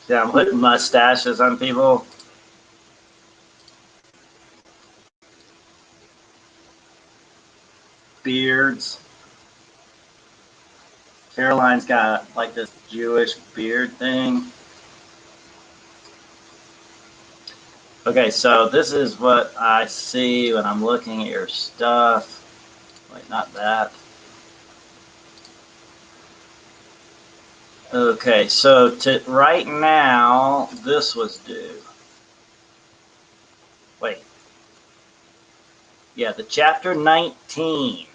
Yeah, I'm putting mustaches on people. Beards. Caroline's got like this Jewish beard thing. Okay, so this is what I see when I'm looking at your stuff. Wait, not that. Okay, so right now, this was due. Wait. Yeah, the chapter 19.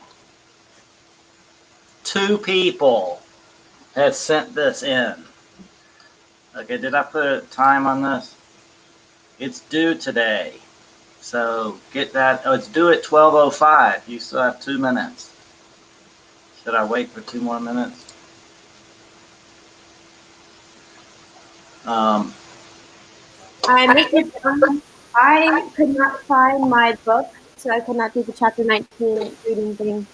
2 people have sent this in. Okay, did I put a time on this? It's due today. So get that. Oh, it's due at 12:05. You still have 2 minutes. Should I wait for 2 more minutes? I could not find my book, so I could not do the chapter 19 reading thing.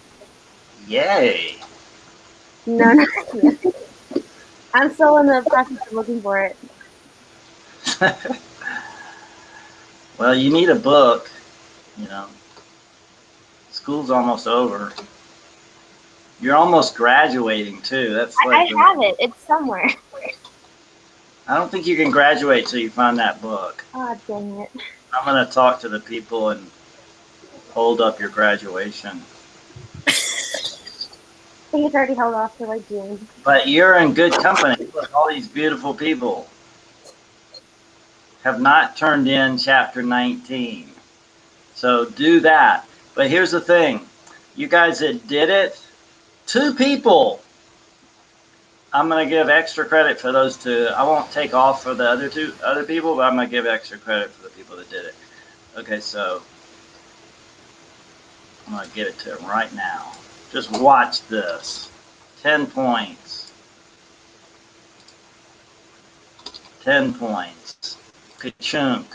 Yay. No, not yet. I'm still in the process of looking for it. Well, you need a book, you know. School's almost over. You're almost graduating too. That's like I have it. It's somewhere. I don't think you can graduate till you find that book. Oh, dang it. I'm going to talk to the people and hold up your graduation. I think it's already held off till like June. But you're in good company. Look, all these beautiful people have not turned in chapter 19. So do that. But here's the thing. You guys that did it, 2 people. I'm going to give extra credit for those 2. I won't take off for the other people, but I'm going to give extra credit for the people that did it. Okay, so I'm going to give it to them right now. Just watch this. 10 points. 10 points. Ka-chunk.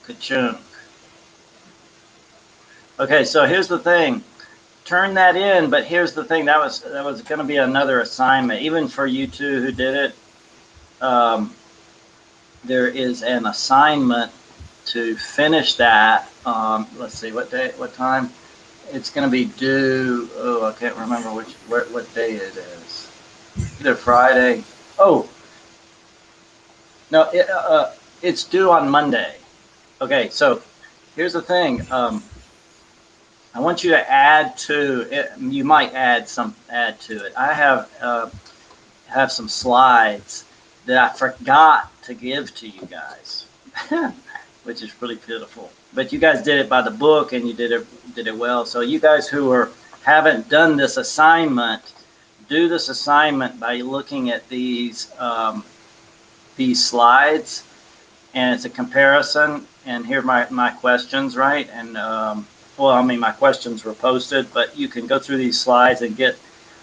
Ka-chunk. Okay, so here's the thing. Turn that in, but here's the thing. That was going to be another assignment, even for you 2 who did it. There is an assignment to finish that. Let's see, what day, what time? It's going to be due. Oh, I can't remember what day it is. Either Friday. Oh, no, it's due on Monday. Okay, so here's the thing. I want you to add to it. You might add to it. I have some slides that I forgot to give to you guys, which is really pitiful. But you guys did it by the book, and you did it well. So you guys who haven't done this assignment, do this assignment by looking at these slides, and it's a comparison. And here are my questions, right? And well, I mean, my questions were posted, but you can go through these slides and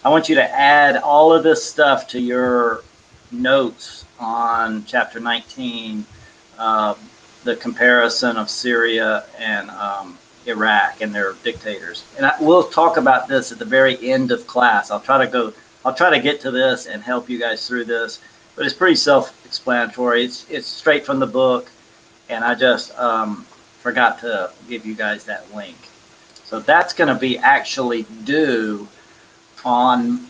I want you to add all of this stuff to your notes on chapter 19, the comparison of Syria and Iraq and their dictators. And we'll talk about this at the very end of class. I'll try to get to this and help you guys through this, but it's pretty self-explanatory. It's straight from the book, and I just forgot to give you guys that link. So that's going to be actually due on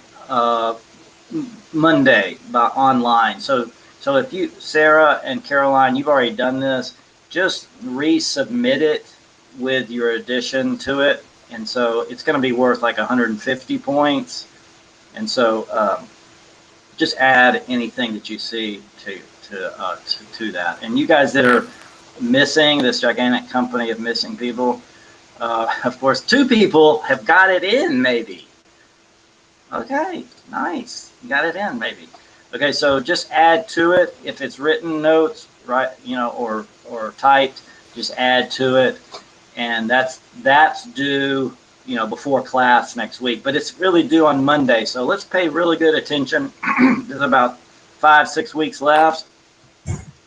Monday by online. So if you, Sarah and Caroline, you've already done this, just resubmit it with your addition to it. And so it's going to be worth like 150 points. And so just add anything that you see to that. And you guys that are missing, this gigantic company of missing people, of course 2 people have got it in, maybe. Okay, nice, you got it in, maybe. Okay, so just add to it. If it's written notes, right, you know, or typed, just add to it. And that's due, you know, before class next week, but it's really due on Monday. So let's pay really good attention. There's about 5-6 weeks left,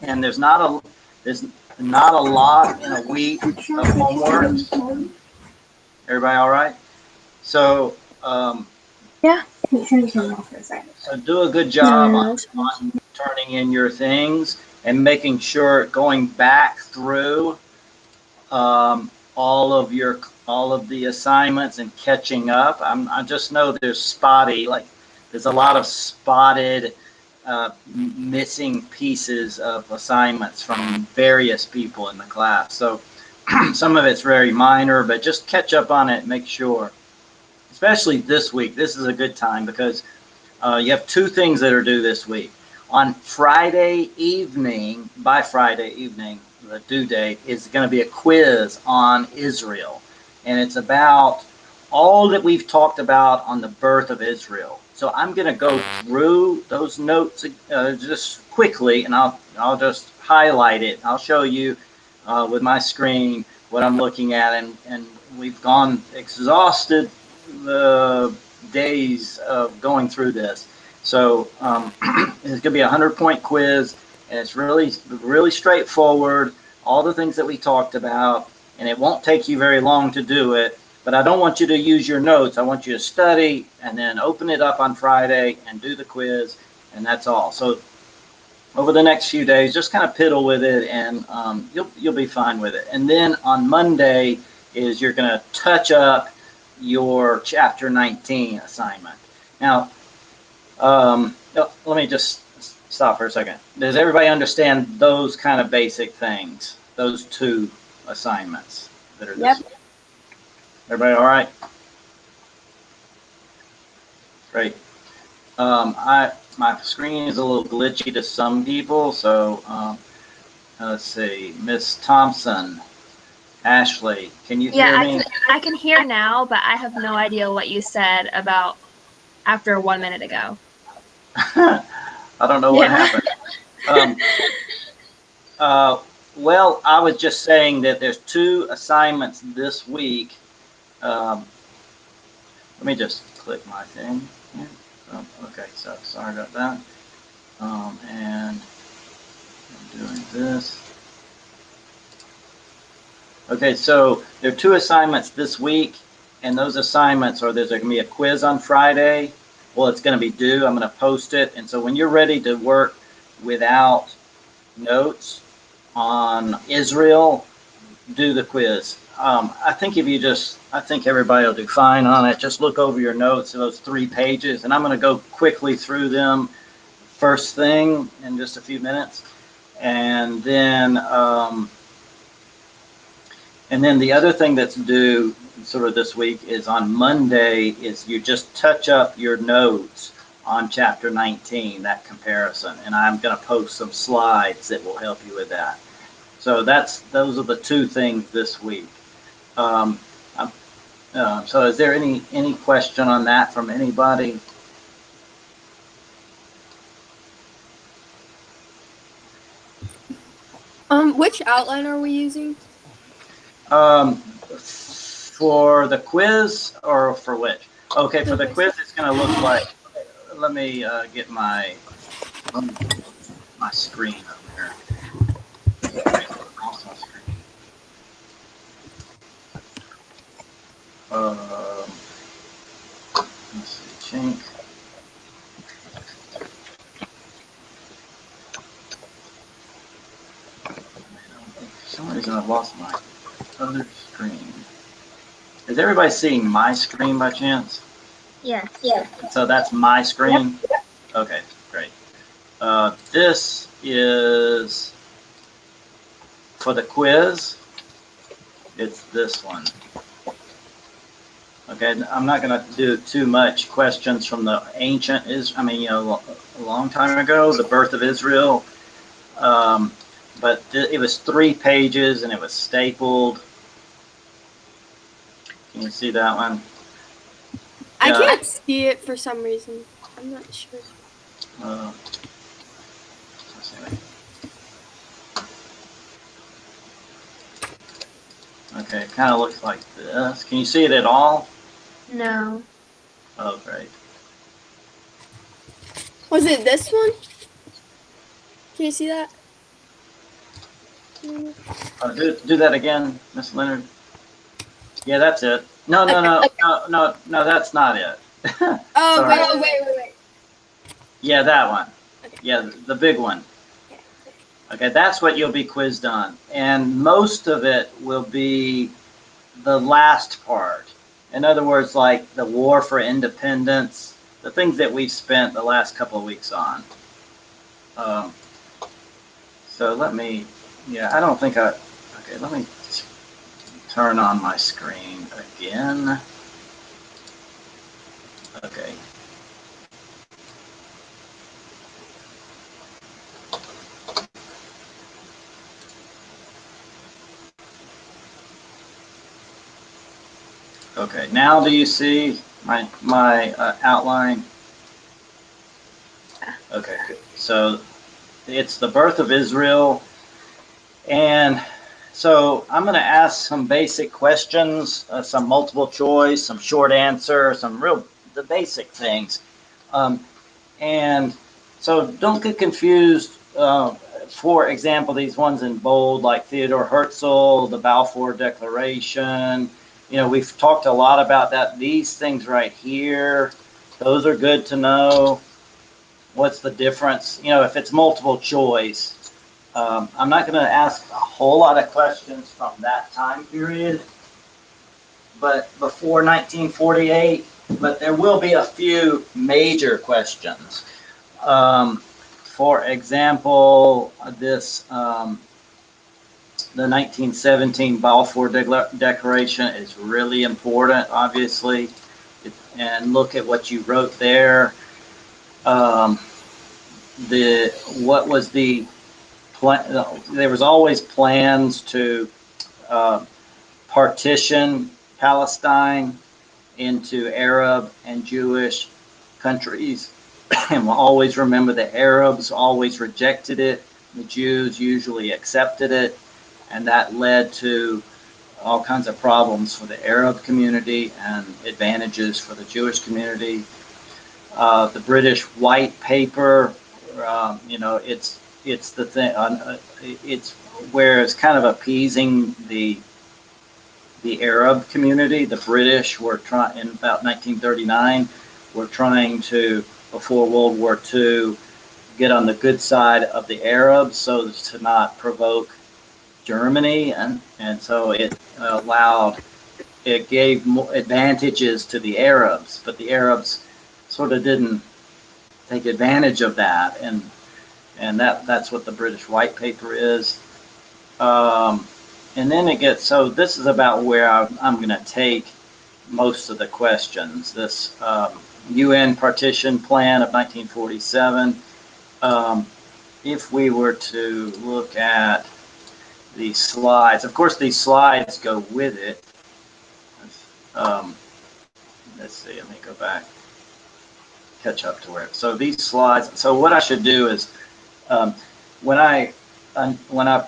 and there's not a lot in a week of homework. Everybody all right? So yeah. So do a good job on turning in your things and making sure going back through all of the assignments and catching up. I just know there's there's a lot of spotted missing pieces of assignments from various people in the class. So some of it's very minor, but just catch up on it, make sure. Especially this week, this is a good time because you have two things that are due this week. On Friday evening, by Friday evening, the due date is going to be a quiz on Israel. And it's about all that we've talked about on the birth of Israel. So I'm going to go through those notes just quickly, and I'll just highlight it. I'll show you with my screen what I'm looking at, and we've gone exhausted the days of going through this. So it's going to be a 100-point quiz, and it's really straightforward. All the things that we talked about, and it won't take you very long to do it. But I don't want you to use your notes. I want you to study and then open it up on Friday and do the quiz, and that's all. So over the next few days, just kind of piddle with it, and you'll be fine with it. And then on Monday is you're going to touch up your Chapter 19 assignment. Now, let me just stop for a second. Does everybody understand those kind of basic things? Those two assignments that are this? Yep. Everybody all right? Great. My screen is a little glitchy to some people, so let's see. Miss Thompson, Ashley, can you hear me? Yeah, I can hear now, but I have no idea what you said about after 1 minute ago. I don't know what happened. Well, I was just saying that there's two assignments this week. Let me just click my thing. Oh, okay, so sorry about that. And I'm doing this. Okay, so there are two assignments this week, and those assignments are there's going to be a quiz on Friday. Well, it's going to be due. I'm going to post it. And so when you're ready to work without notes on Israel, do the quiz. I think I think everybody will do fine on it. Just look over your notes, those 3 pages, and I'm going to go quickly through them first thing in just a few minutes. And then the other thing that's due sort of this week is on Monday is you just touch up your notes on Chapter 19, that comparison. And I'm going to post some slides that will help you with that. So those are the two things this week. So is there any question on that from anybody? Which outline are we using? For the quiz or for which? Okay, for the quiz, it's going to look like. Let me get my screen up here. Let's see, chink. For some reason, I've lost my other screen. Is everybody seeing my screen by chance? Yes. Yeah. So that's my screen? Yep. Okay, great. This is for the quiz. It's this one. Okay, I'm not going to do too much questions from the ancient a long time ago, the birth of Israel. But it was 3 pages and it was stapled. Can you see that one? I can't see it for some reason. I'm not sure. Okay, it kind of looks like this. Can you see it at all? No. Oh, great. Was it this one? Can you see that? Do that again, Miss Leonard. Yeah, that's it. No, that's not it. Oh, wait. Yeah, that one. Okay. Yeah, the big one. Okay, that's what you'll be quizzed on. And most of it will be the last part. In other words, like the war for independence, the things that we've spent the last couple of weeks on. So let me, yeah, I don't think okay, let me turn on my screen again. Okay. Okay, now do you see my outline? Okay, good. So it's the birth of Israel, and so I'm going to ask some basic questions, some multiple choice, some short answer, the basic things. And so don't get confused. For example, these ones in bold, like Theodore Herzl, the Balfour Declaration. You know, we've talked a lot about that. These things right here, those are good to know. What's the difference? You know, if it's multiple choice, I'm not going to ask a whole lot of questions from that time period, but before 1948, but there will be a few major questions. For example, the 1917 Balfour Declaration is really important, obviously, and look at what you wrote there. What was the plan? There was always plans to partition Palestine into Arab and Jewish countries. And we'll always remember the Arabs always rejected it. The Jews usually accepted it. And that led to all kinds of problems for the Arab community and advantages for the Jewish community. The British White Paper, you know, it's the thing. It's where it's kind of appeasing the Arab community. The British were trying in about 1939. Were trying to, before World War II, get on the good side of the Arabs so as to not provoke Germany, and so it gave more advantages to the Arabs, but the Arabs sort of didn't take advantage of that, and that's what the British White Paper is. And then it gets, so this is about where I'm going to take most of the questions. This UN Partition Plan of 1947. If we were to look at these slides, of course these slides go with it. Let's see, let me go back, catch up to where. So these slides, so what I should do is when I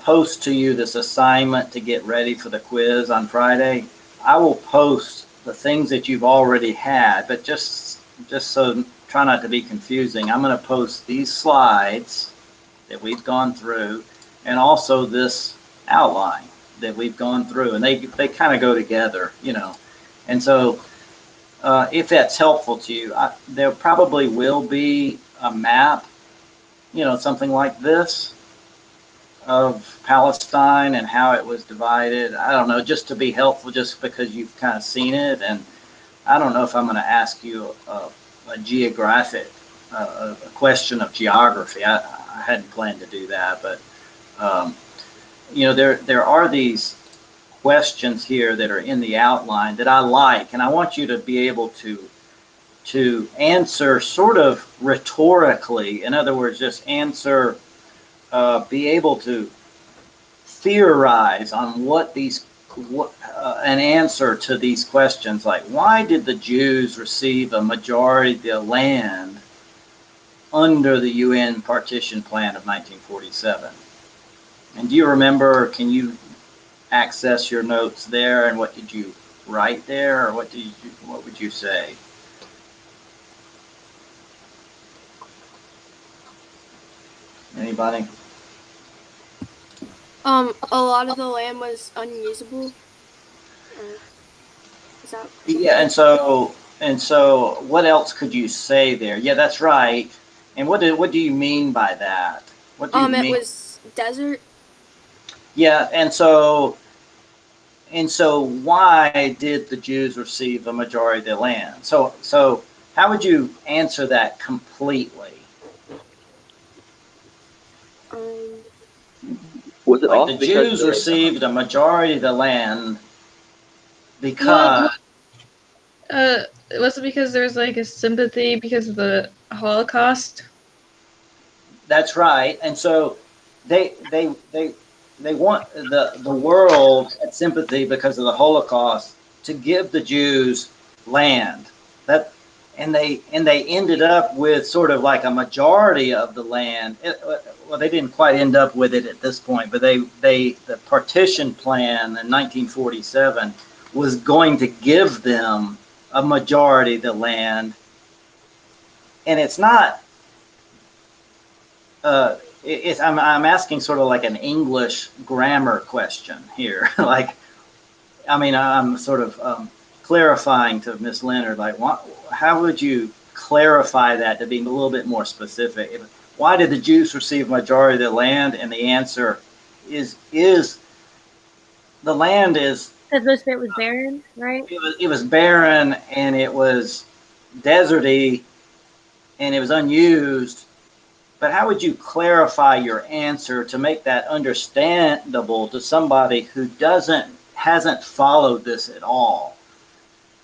post to you this assignment to get ready for the quiz on Friday, I will post the things that you've already had, but just so try not to be confusing, I'm going to post these slides that we've gone through, and also this outline that we've gone through, and they kind of go together, you know. And so if that's helpful to you, there probably will be a map, you know, something like this of Palestine and how it was divided. I don't know, just to be helpful, just because you've kind of seen it. And I don't know if I'm going to ask you a geographic, a question of geography. I hadn't planned to do that, but you know, there are these questions here that are in the outline that I like, and I want you to be able to answer sort of rhetorically. In other words, just answer, be able to theorize on an answer to these questions, like why did the Jews receive a majority of the land under the UN Partition Plan of 1947? And do you remember, can you access your notes there, and what did you write there, or what would you say? Anybody? A lot of the land was unusable. Is that? Yeah, and so what else could you say there? Yeah, that's right. And what do you mean by that? What do you mean? It was desert. Yeah, and so why did the Jews receive a majority of the land? So how would you answer that completely? Was it Like also the because Jews received a majority of the land Well, because was it because there was like a sympathy because of the Holocaust? that's right. And so they want the world had sympathy because of the Holocaust to give the Jews land. That and they ended up with sort of like a majority of the land. Well, they didn't quite end up with it at this point, but the Partition Plan in 1947 was going to give them a majority of the land, and it's not. I'm asking sort of like an English grammar question here. Like, I mean, I'm sort of clarifying to Miss Leonard, like, how would you clarify that to be a little bit more specific? Why did the Jews receive majority of the land? And the answer is the land is Because most of it was barren, right? it was barren and it was deserty and it was unused. But how would you clarify your answer to make that understandable to somebody who hasn't followed this at all?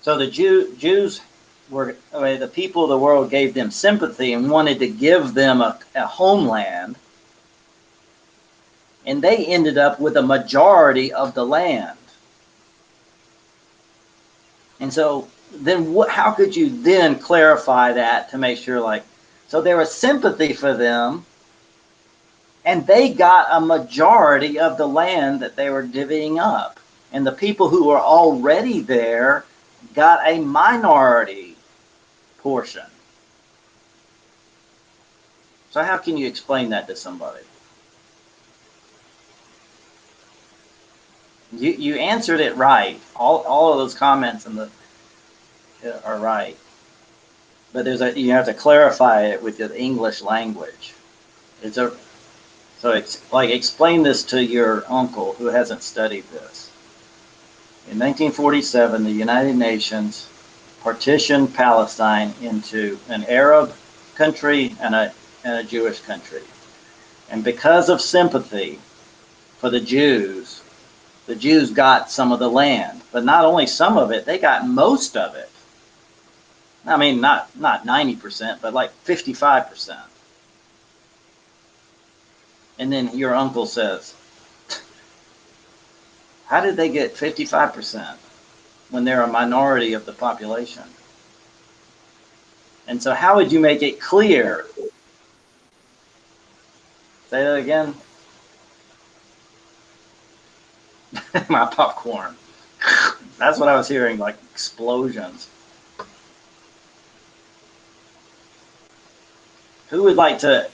So the Jews were, I mean, the people of the world gave them sympathy and wanted to give them a homeland, and they ended up with a majority of the land. And so then how could you then clarify that to make sure, like, so there was sympathy for them, and they got a majority of the land that they were divvying up. And the people who were already there got a minority portion. So how can you explain that to somebody? You answered it right. All of those comments are right. But you have to clarify it with the English language. So it's like, explain this to your uncle who hasn't studied this. In 1947, the United Nations partitioned Palestine into an Arab country and a Jewish country. And because of sympathy for the Jews got some of the land. But not only some of it, they got most of it. I mean, not 90%, but like 55%. And then your uncle says, how did they get 55% when they're a minority of the population? And so how would you make it clear? Say that again. My popcorn. That's what I was hearing, like explosions. Who would like to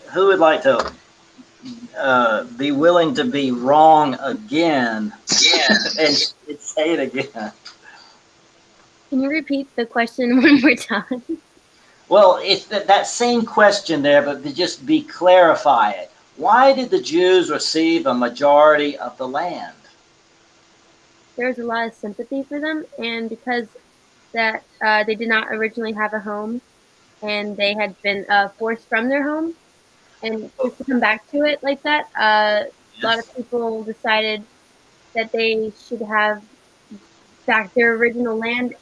be willing to be wrong again? And say it again. Can you repeat the question one more time? Well, it's that same question there, but to just clarify it. Why did the Jews receive a majority of the land? There's a lot of sympathy for them, and because that they did not originally have a home, and they had been forced from their home, and just to come back to it like that, a lot of people decided that they should have back their original land,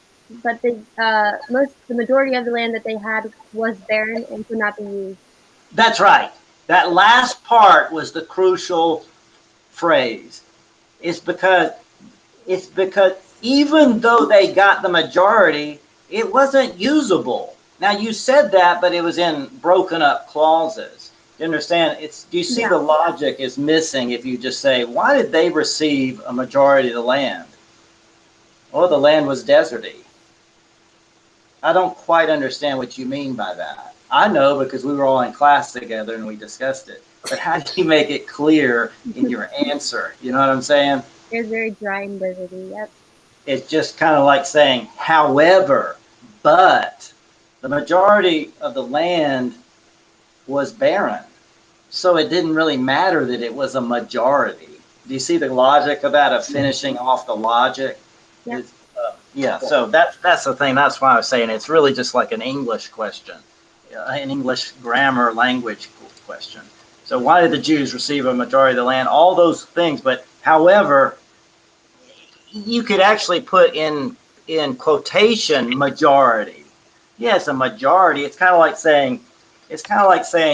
but the majority of the land that they had was barren and could not be used. That's right. That last part was the crucial phrase. It's because even though they got the majority, it wasn't usable. Now you said that, but it was in broken up clauses. You understand? Do you see the logic is missing if you just say, why did they receive a majority of the land? Well, the land was deserty. I don't quite understand what you mean by that. I know because we were all in class together and we discussed it. But how do you make it clear in your answer? You know what I'm saying? It was very dry and deserty, yep. It's just kind of like saying, however, but the majority of the land was barren. So it didn't really matter that it was a majority. Do you see the logic of that, of finishing off the logic? Yep. Yeah, so that's the thing. That's why I was saying it's really just like an English question, an English grammar language question. So why did the Jews receive a majority of the land? All those things, but however, you could actually put in quotation majority. Yes, a majority. It's kind of like saying,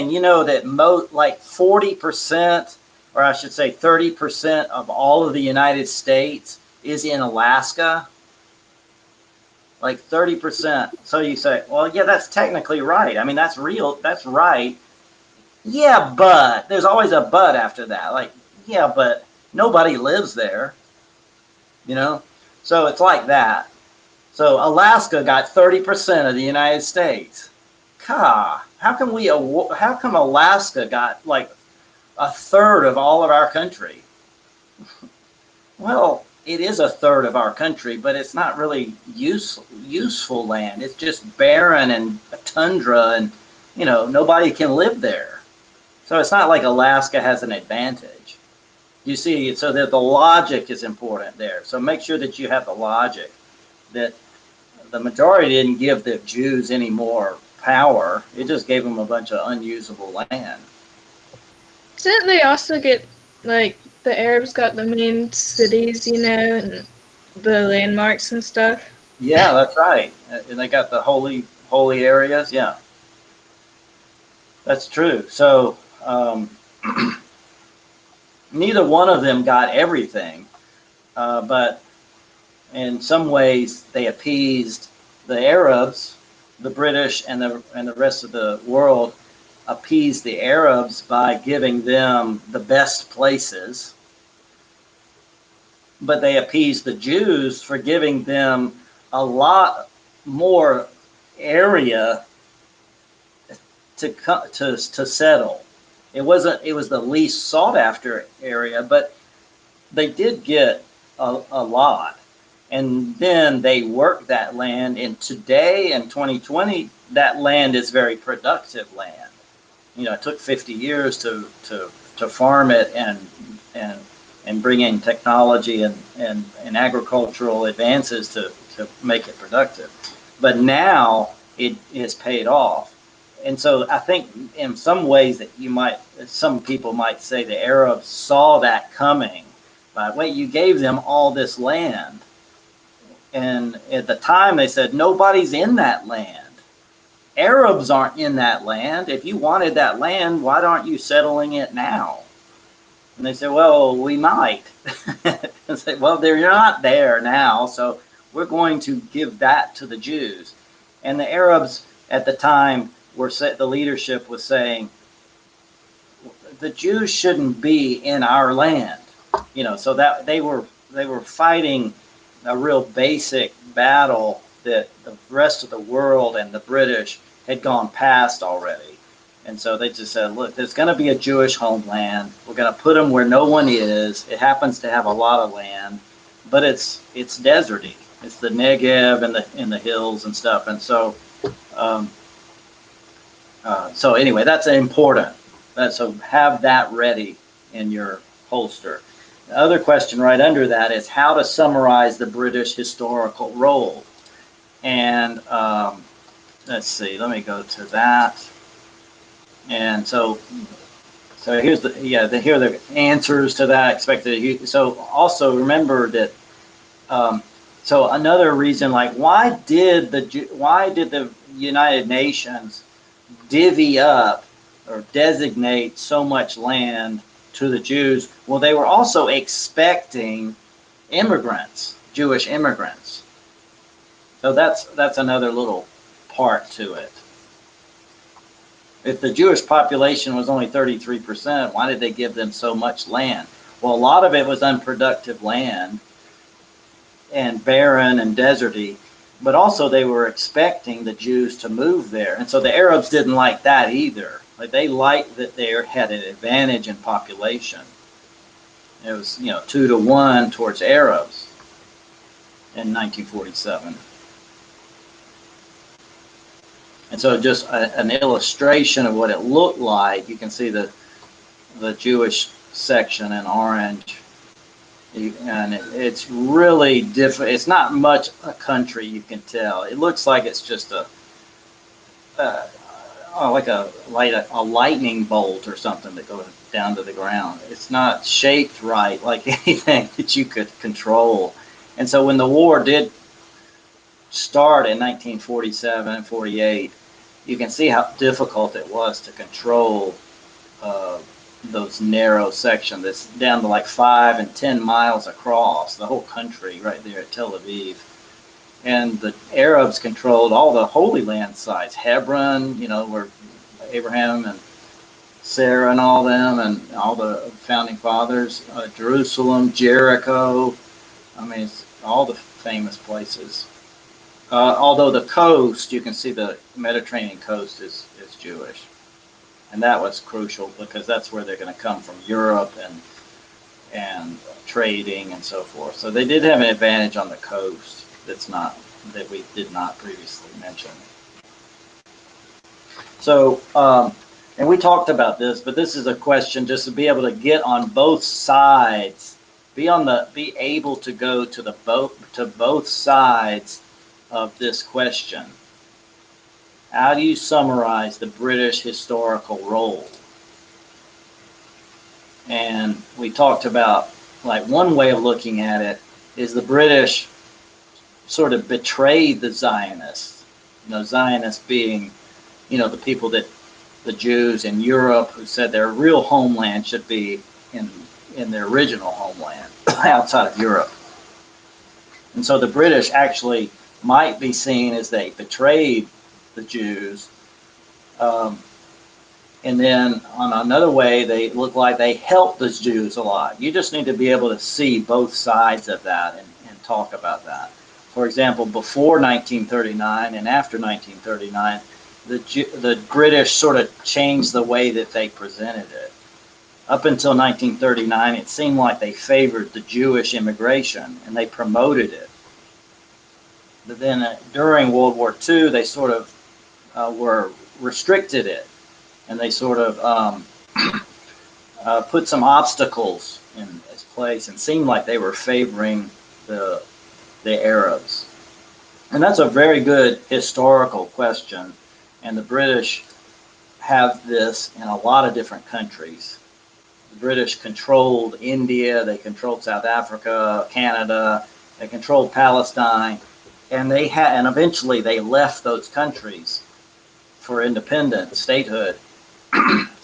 you know, that like 40%, or I should say 30% of all of the United States is in Alaska. Like 30%. So you say, well, yeah, that's technically right. I mean, that's real. That's right. Yeah, but there's always a but after that. Like, yeah, but nobody lives there, you know? So it's like that. So Alaska got 30% of the United States. How come Alaska got like a third of all of our country? Well, it is a third of our country, but it's not really useful land. It's just barren and tundra, and you know, nobody can live there. So it's not like Alaska has an advantage. You see, so that the logic is important there. So make sure that you have the logic that the majority didn't give the Jews any more power. It just gave them a bunch of unusable land. Didn't they also get, like, the Arabs got the main cities, you know, and the landmarks and stuff? Yeah, that's right. And they got the holy areas. Yeah, that's true. So neither one of them got everything, but in some ways they appeased the Arabs. The British and the rest of the world appeased the Arabs by giving them the best places, but they appeased the Jews for giving them a lot more area to settle. It was the least sought after area, but they did get a lot. And then they worked that land, and today in 2020, that land is very productive land. You know, it took 50 years to farm it and bring in technology and agricultural advances to make it productive. But now it is paid off. And so I think in some ways that some people might say the Arabs saw that coming. But wait, you gave them all this land. And at the time they said, nobody's in that land. Arabs aren't in that land. If you wanted that land, why aren't you settling it now? And they said, well, we might. I said, well, they're not there now, so we're going to give that to the Jews. And the Arabs at the time the leadership was saying, the Jews shouldn't be in our land. You know, so that they were fighting a real basic battle that the rest of the world and the British had gone past already. And so they just said, look, there's going to be a Jewish homeland. We're going to put them where no one is. It happens to have a lot of land, but it's deserty. It's the Negev and the hills and stuff. And so, so anyway, that's important. So have that ready in your holster. The other question right under that is how to summarize the British historical role. And let's see, let me go to that. And so here's here are the answers to that expected. So also remember that. So another reason, like why did the United Nations divvy up or designate so much land to the Jews? Well, they were also expecting immigrants, Jewish immigrants. So that's another little part to it. If the Jewish population was only 33%, why did they give them so much land? Well, a lot of it was unproductive land and barren and deserty, but also they were expecting the Jews to move there. And so the Arabs didn't like that either. Like they liked that they had an advantage in population. It was, 2-to-1 towards Arabs in 1947. And so just an illustration of what it looked like, you can see the Jewish section in orange. And it's really different. It's not much a country, you can tell. It looks like it's just like a lightning bolt or something that goes down to the ground. It's not shaped right like anything that you could control. And so when the war did start in 1947 and 48, you can see how difficult it was to control those narrow sections. It's down to like 5 and 10 miles across the whole country right there at Tel Aviv. And the Arabs controlled all the Holy Land sites, Hebron, where Abraham and Sarah and all them, and all the founding fathers, Jerusalem, Jericho. I mean, it's all the famous places. Although the coast, you can see the Mediterranean coast is Jewish. And that was crucial because that's where they're going to come from, Europe and trading and so forth. So they did have an advantage on the coast that we did not previously mention. So, and we talked about this, but this is a question just to be able to get on both sides, be able to go to both sides of this question. How do you summarize the British historical role? And we talked about, like, one way of looking at it is the British sort of betrayed the Zionists. Zionists being, the people the Jews in Europe who said their real homeland should be in their original homeland outside of Europe. And so the British actually might be seen as they betrayed the Jews. And then on another way, they look like they helped the Jews a lot. You just need to be able to see both sides of that and talk about that. For example, before 1939 and after 1939, the British sort of changed the way that they presented it. Up until 1939, it seemed like they favored the Jewish immigration and they promoted it. But then during World War II, they sort of were restricted it, and they sort of put some obstacles in its place and seemed like they were favoring the Arabs. And that's a very good historical question, and the British have this in a lot of different countries. The British controlled India, they controlled South Africa, Canada, they controlled Palestine, and eventually they left those countries for independent statehood.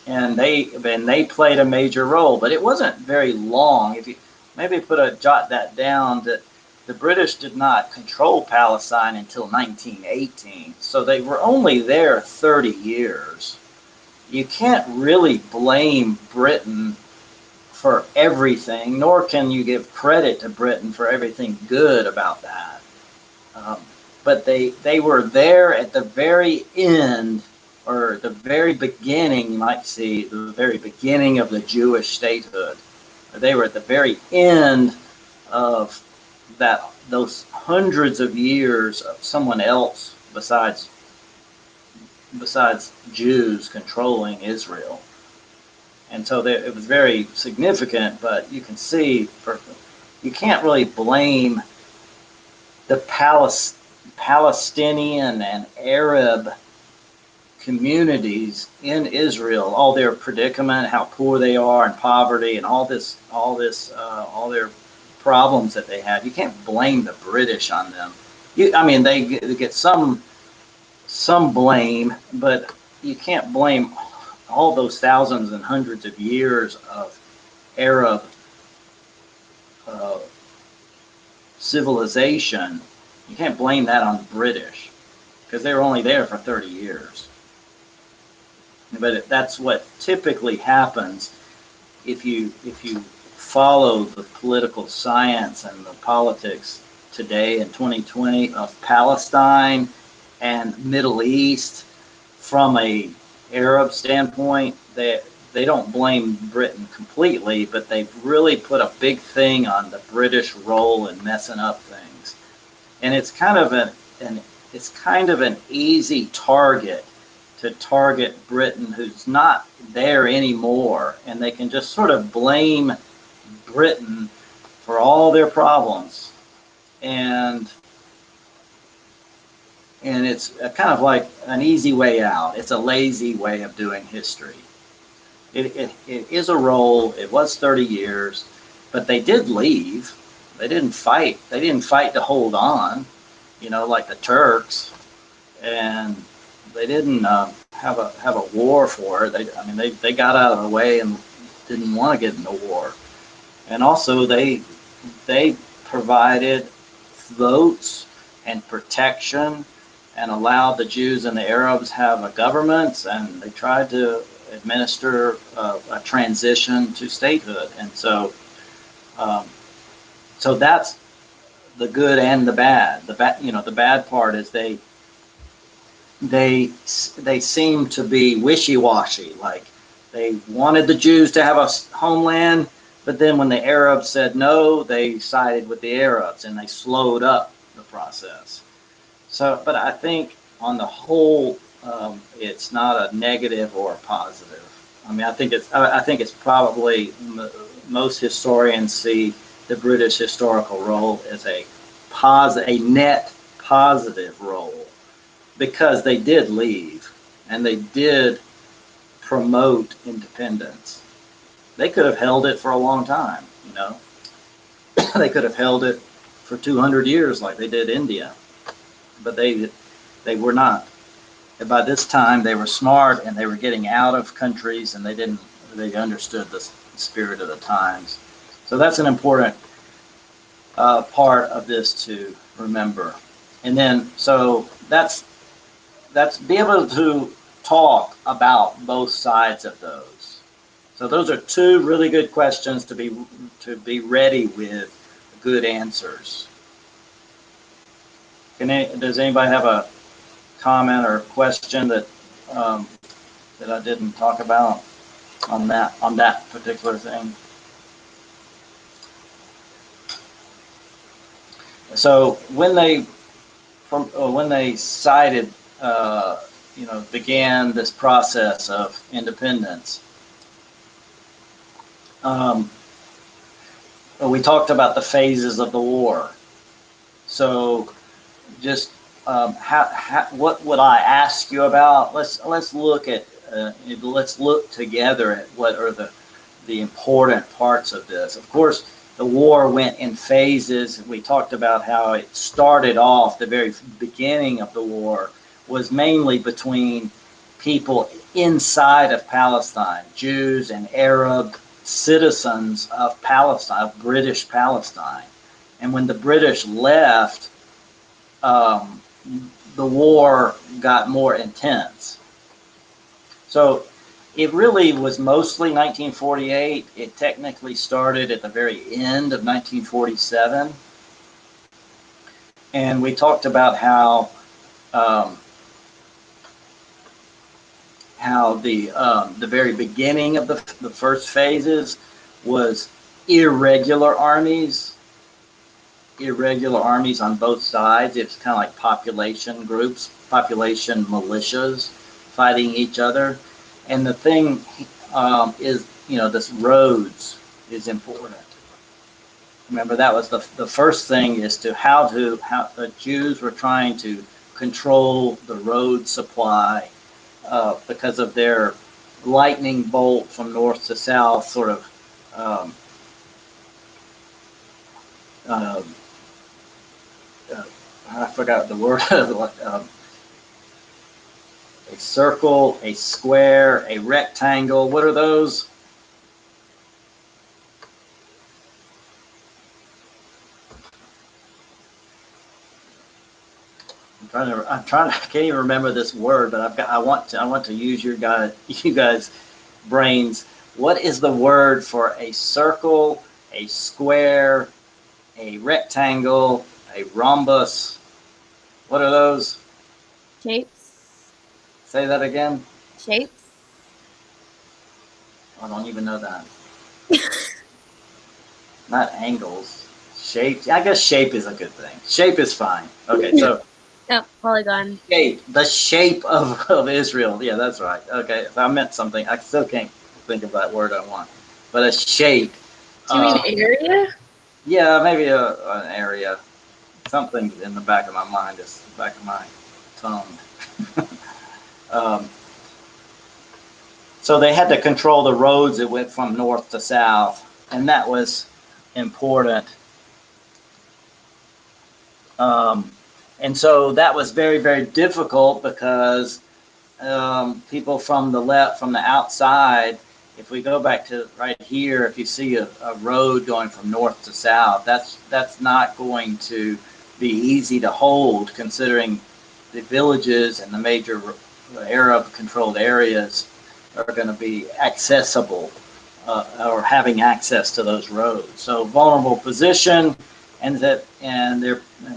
And they played a major role, but it wasn't very long. If you maybe jot that down, that the British did not control Palestine until 1918, so they were only there 30 years. You can't really blame Britain for everything, nor can you give credit to Britain for everything good about that. But they were there at the very end, or the very beginning, you might see, the very beginning of the Jewish statehood. They were at the very end of those hundreds of years of someone else besides Jews controlling Israel. And so it was very significant, but you can see, you can't really blame the Palestinian and Arab communities in Israel, all their predicament, how poor they are, and poverty, and all their problems that they had. You can't blame the British on them. They get some blame, but you can't blame all those thousands and hundreds of years of Arab civilization. You can't blame that on the British because they were only there for 30 years. But that's what typically happens if you follow the political science and the politics today in 2020 of Palestine and Middle East from a Arab standpoint. They don't blame Britain completely, but they've really put a big thing on the British role in messing up things. And it's kind of it's kind of an easy target to target Britain, who's not there anymore, and they can just sort of blame Britain for all their problems, and it's kind of like an easy way out. It's a lazy way of doing history. It is a role. It was 30 years, but they did leave. They didn't fight. They didn't fight to hold on, like the Turks, and they didn't have a war for it. They got out of the way and didn't want to get into war. And also they provided votes and protection and allowed the Jews and the Arabs have a government, and they tried to administer a transition to statehood. And so that's the good and the bad. The bad part is they seem to be wishy-washy. Like, they wanted the Jews to have a homeland, but then when the Arabs said no, they sided with the Arabs, and they slowed up the process. So, but I think on the whole, it's not a negative or a positive. I think it's probably, most historians see the British historical role as a net positive role, because they did leave and they did promote independence. They could have held it for a long time, They could have held it for 200 years like they did India, but they were not. And by this time, they were smart, and they were getting out of countries, and they understood the spirit of the times. So that's an important part of this to remember. And then, so that's be able to talk about both sides of those. So those are two really good questions to be ready with good answers. Does anybody have a comment or question that I didn't talk about on that particular thing? So when they cited, began this process of independence, we talked about the phases of the war. So just what would I ask you about? Let's look together at what are the important parts of this. Of course, the war went in phases. We talked about how it started off. The very beginning of the war was mainly between people inside of Palestine, Jews and Arab citizens of Palestine, of British Palestine. And when the British left, the war got more intense. So it really was mostly 1948. It technically started at the very end of 1947. And we talked about how the very beginning of the first phases was irregular armies on both sides. It's kind of like population groups, population militias fighting each other. And the thing is, this roads is important. Remember, that was the first thing, is how the Jews were trying to control the road supply because of their lightning bolt from north to south sort of I forgot the word. A circle, a square, a rectangle. What are those? I can't even remember this word, but I want to use you guys' brains. What is the word for a circle, a square, a rectangle, a rhombus? What are those? Shapes. Say that again. Shapes. I don't even know that. Not angles. Shapes. I guess shape is a good thing. Shape is fine. Okay, so Oh, polygon. The shape of Israel. Yeah, that's right. Okay, if I meant something, I still can't think of that word I want. But a shape. Do you mean area? Yeah, maybe an area. Something in the back of my mind is the back of my tongue. So they had to control the roads that went from north to south, and that was important. And so that was very, very difficult because people from the left, from the outside, if we go back to right here, if you see a road going from north to south, that's not going to be easy to hold, considering the villages and the major Arab-controlled areas are going to be accessible or having access to those roads. So vulnerable position, and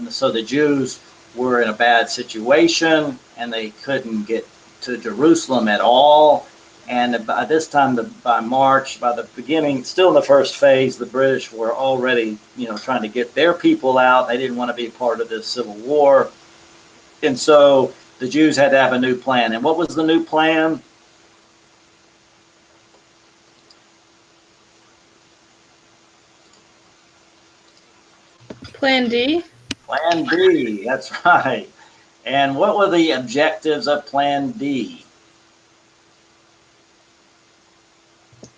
so the Jews were in a bad situation, and they couldn't get to Jerusalem at all. And by this time, by March, by the beginning, still in the first phase, the British were already, trying to get their people out. They didn't want to be part of this civil war. And so the Jews had to have a new plan. And what was the new plan? Plan D? Plan D, that's right. And what were the objectives of Plan D?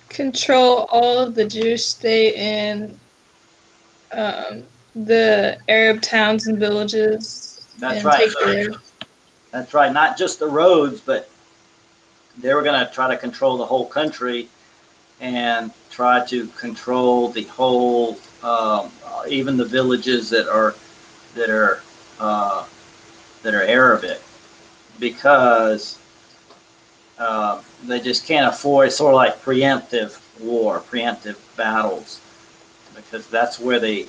Control all of the Jewish state and the Arab towns and villages. That's and right. Take their... That's right. Not just the roads, but they were going to try to control the whole country and try to control the whole, even the villages that are Arabic, because they just can't afford sort of like preemptive war, preemptive battles, because that's where the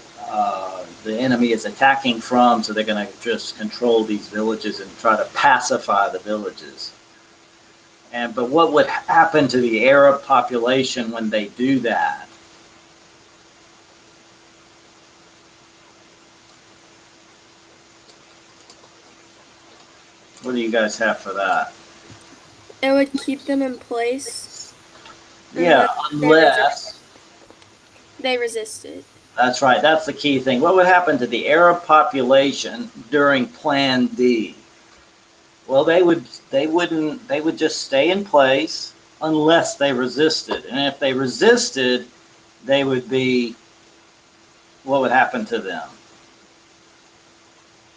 enemy is attacking from. So they're going to just control these villages and try to pacify the villages. But what would happen to the Arab population when they do that? What do you guys have for that? It would keep them in place. Yeah, unless they resisted. That's right. That's the key thing. What would happen to the Arab population during Plan D? Well, they would just stay in place unless they resisted. And if they resisted, they would be, what would happen to them?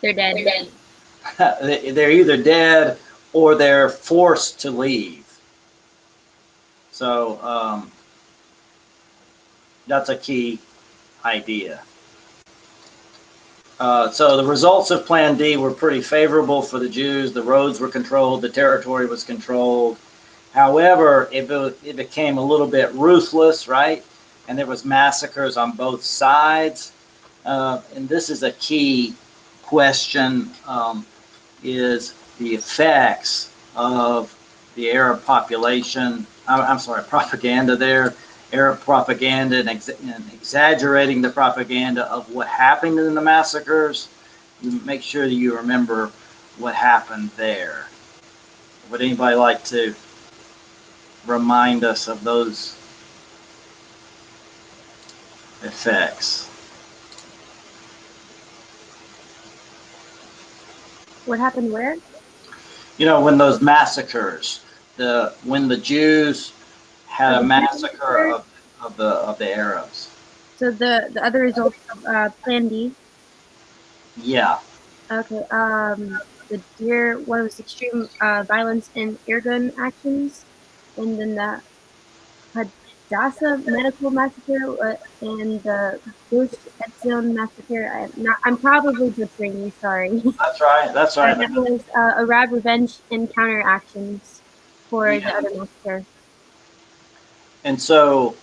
They're dead. They're either dead or they're forced to leave. So that's a key idea. So the results of Plan D were pretty favorable for the Jews. The roads were controlled, the territory was controlled. However, it became a little bit ruthless, right? And there was massacres on both sides. And this is a key question, is the effects of the Arab population, I'm sorry, propaganda there, Arab propaganda and exaggerating the propaganda of what happened in the massacres. You make sure that you remember what happened there. Would anybody like to remind us of those effects? What happened where? When those massacres, when the Jews had a massacre of the Arabs. So the other results of Plan D. Yeah. Okay. One was extreme violence and airgun actions, and then the Hadassah medical massacre and the Gush Etzion massacre. I'm probably butchering these. Sorry. That's right. That's right. That was Arab revenge and counteractions for the other massacre. And so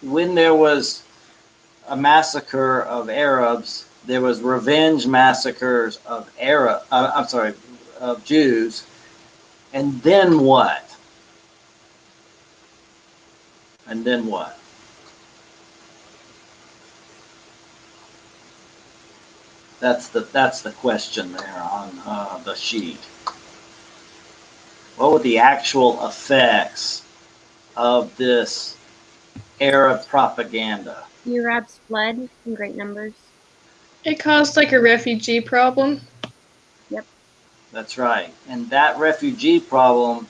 when there was a massacre of Arabs, there was revenge massacres of of Jews. And then what? And then what? That's the question there on the sheet. What were the actual effects of this Arab propaganda? The Arabs fled in great numbers. It caused like a refugee problem. Yep. That's right. And that refugee problem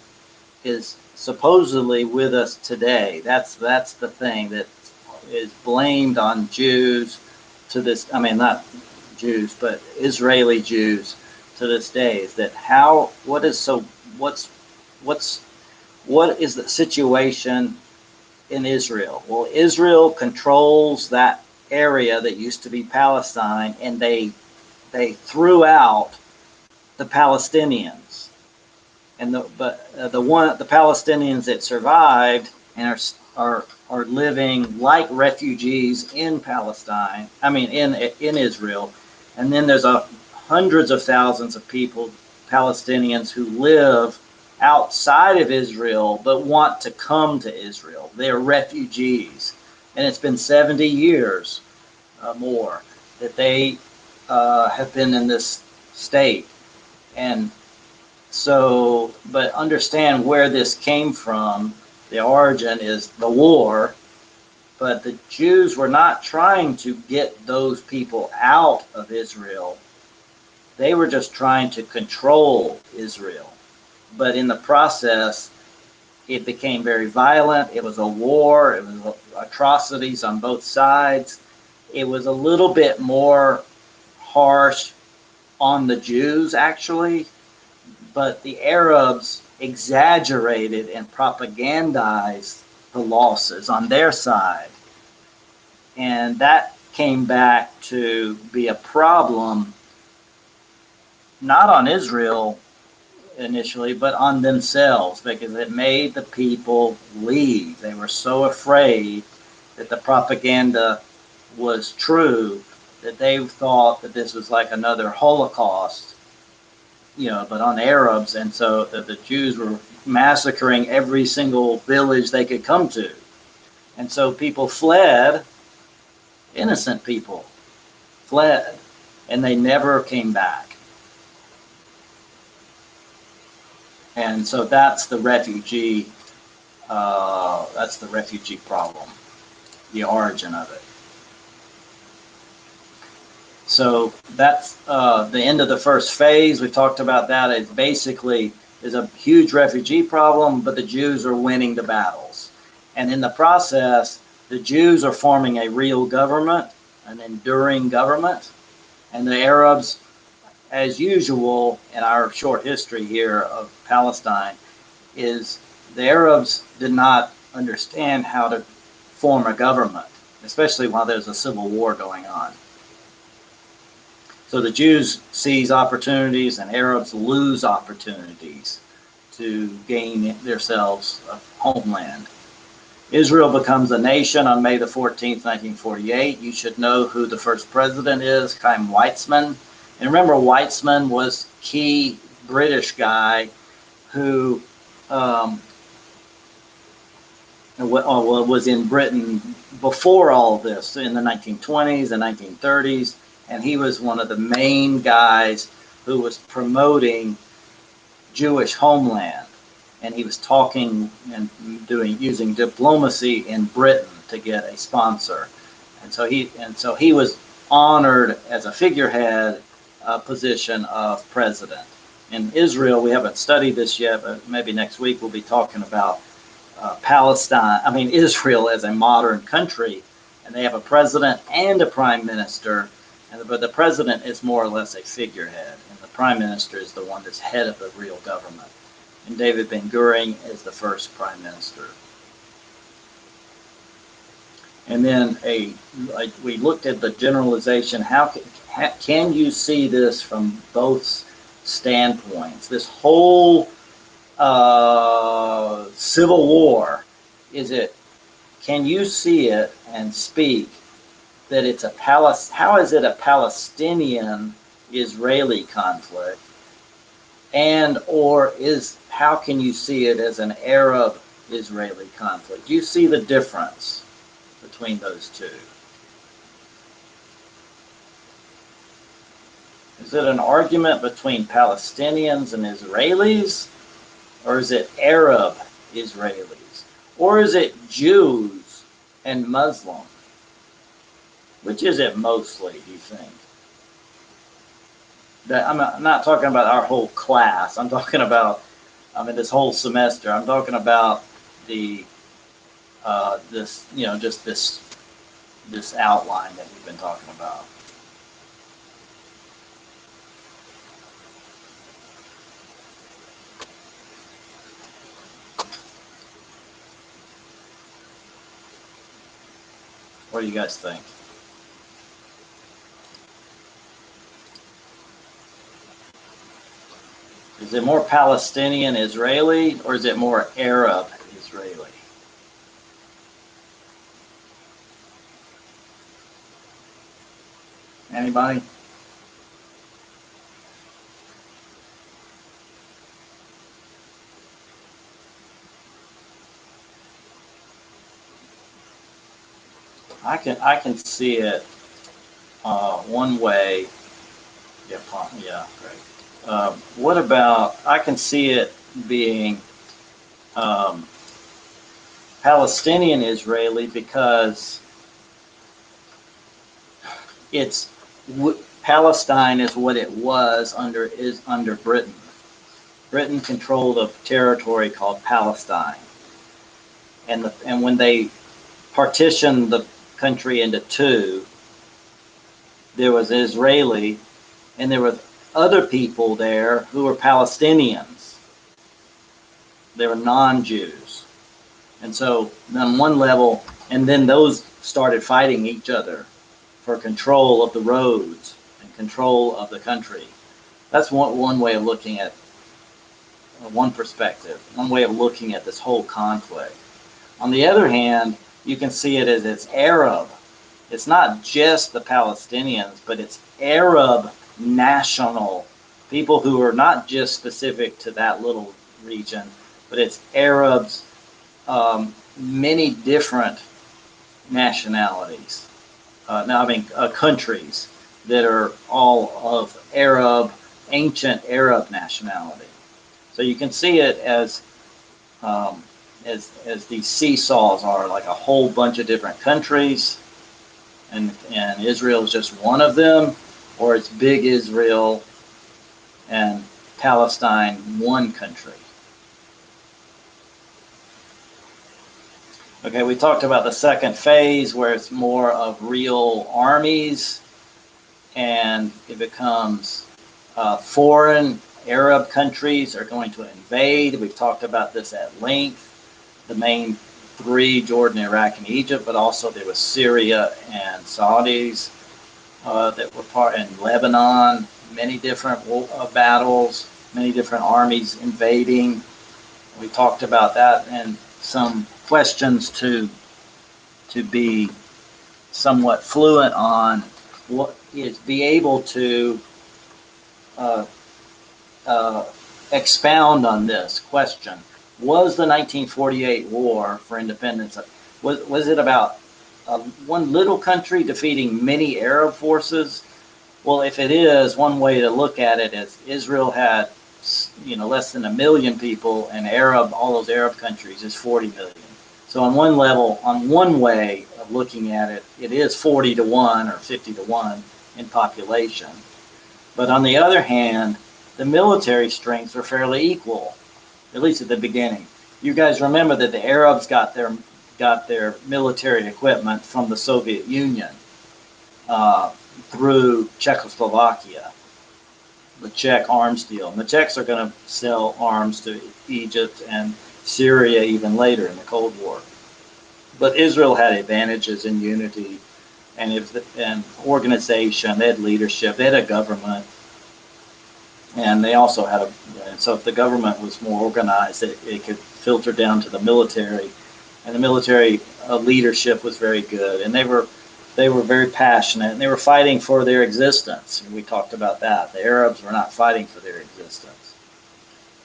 is supposedly with us today. That's the thing that is blamed on Jews to this. I mean, not Jews, but Israeli Jews to this day. Is that how? What's what is the situation in Israel? Well, Israel controls that area that used to be Palestine, and they threw out the Palestinians, and the Palestinians that survived and are living like refugees in Palestine. I mean, in Israel, and then there's hundreds of thousands of people, Palestinians, who live outside of Israel but want to come to Israel. They're refugees, and it's been 70 years more that they have been in this state. And so, but understand where this came from. The origin is the war, but the Jews were not trying to get those people out of Israel. They were just trying to control Israel. But in the process, it became very violent. It was a war. It was atrocities on both sides. It was a little bit more harsh on the Jews, actually, but the Arabs exaggerated and propagandized the losses on their side. And that came back to be a problem, not on Israel initially, but on themselves, because it made the people leave. They were so afraid that the propaganda was true that they thought that this was like another Holocaust, but on Arabs. And so the Jews were massacring every single village they could come to. And so people fled, innocent people fled, and they never came back. And so that's the refugee problem, the origin of it. So that's the end of the first phase. We talked about that. It basically is a huge refugee problem, but the Jews are winning the battles. And in the process, the Jews are forming a real government, an enduring government. And the Arabs, as usual in our short history here of Palestine, is the Arabs did not understand how to form a government, especially while there's a civil war going on. So the Jews seize opportunities and Arabs lose opportunities to gain themselves a homeland. Israel becomes a nation on May the 14th, 1948. You should know who the first president is, Chaim Weizmann. And remember, Weizmann was key British guy who was in Britain before all this, in the 1920s and 1930s. And he was one of the main guys who was promoting Jewish homeland. And he was talking and using diplomacy in Britain to get a sponsor. And so he was honored as a figurehead position of president. In Israel, we haven't studied this yet, but maybe next week we'll be talking about Israel as a modern country, and they have a president and a prime minister. But the president is more or less a figurehead, and the prime minister is the one that's head of the real government. And David Ben-Gurion is the first prime minister. And then we looked at the generalization. How can you see this from both standpoints? This whole civil war, can you see it and speak that it's how is it a Palestinian-Israeli conflict, how can you see it as an Arab-Israeli conflict? Do you see the difference between those two? Is it an argument between Palestinians and Israelis? Or is it Arab Israelis? Or is it Jews and Muslims? Which is it mostly, do you think? I'm not talking about our whole class. I'm talking about, this whole semester. I'm talking about the this, just this outline that we've been talking about. What do you guys think? Is it more Palestinian Israeli or is it more Arab Israeli? Anybody? I can see it one way. Yeah, great. What about, I can see it being Palestinian Israeli because it's Palestine is what it was under Britain. Britain controlled a territory called Palestine, and when they partitioned the country into two, there was Israeli, and there were other people there who were Palestinians. They were non-Jews, and so on one level, and then those started fighting each other for control of the roads and control of the country. That's one way of looking at, one perspective, one way of looking at this whole conflict. On the other hand, you can see it as it's Arab. It's not just the Palestinians, but it's Arab national people who are not just specific to that little region, but it's Arabs, many different nationalities. Countries that are all of ancient Arab nationality. So you can see it as these seesaws are, like a whole bunch of different countries, and Israel is just one of them, or it's big Israel and Palestine one country. Okay, we talked about the second phase where it's more of real armies, and it becomes foreign Arab countries are going to invade. We've talked about this at length. The main three, Jordan, Iraq, and Egypt, but also there was Syria and Saudis that were part, in Lebanon, many different battles, many different armies invading. We talked about that, and some questions to be somewhat fluent on what is, be able to expound on this question. Was the 1948 war for independence, was it about one little country defeating many Arab forces? Well, if it is, one way to look at it is Israel had, less than 1 million people, and all those Arab countries is 40 million. So on one level, on one way of looking at it, it is 40 to 1 or 50 to 1 in population. But on the other hand, the military strengths are fairly equal, at least at the beginning. You guys remember that the Arabs got their military equipment from the Soviet Union through Czechoslovakia, the Czech arms deal. And the Czechs are going to sell arms to Egypt and Syria even later in the Cold War. But Israel had advantages in unity and organization. They had leadership. They had a government. And they also had so if the government was more organized, it could filter down to the military. And the military leadership was very good. And they were very passionate, and they were fighting for their existence. And we talked about that. The Arabs were not fighting for their existence.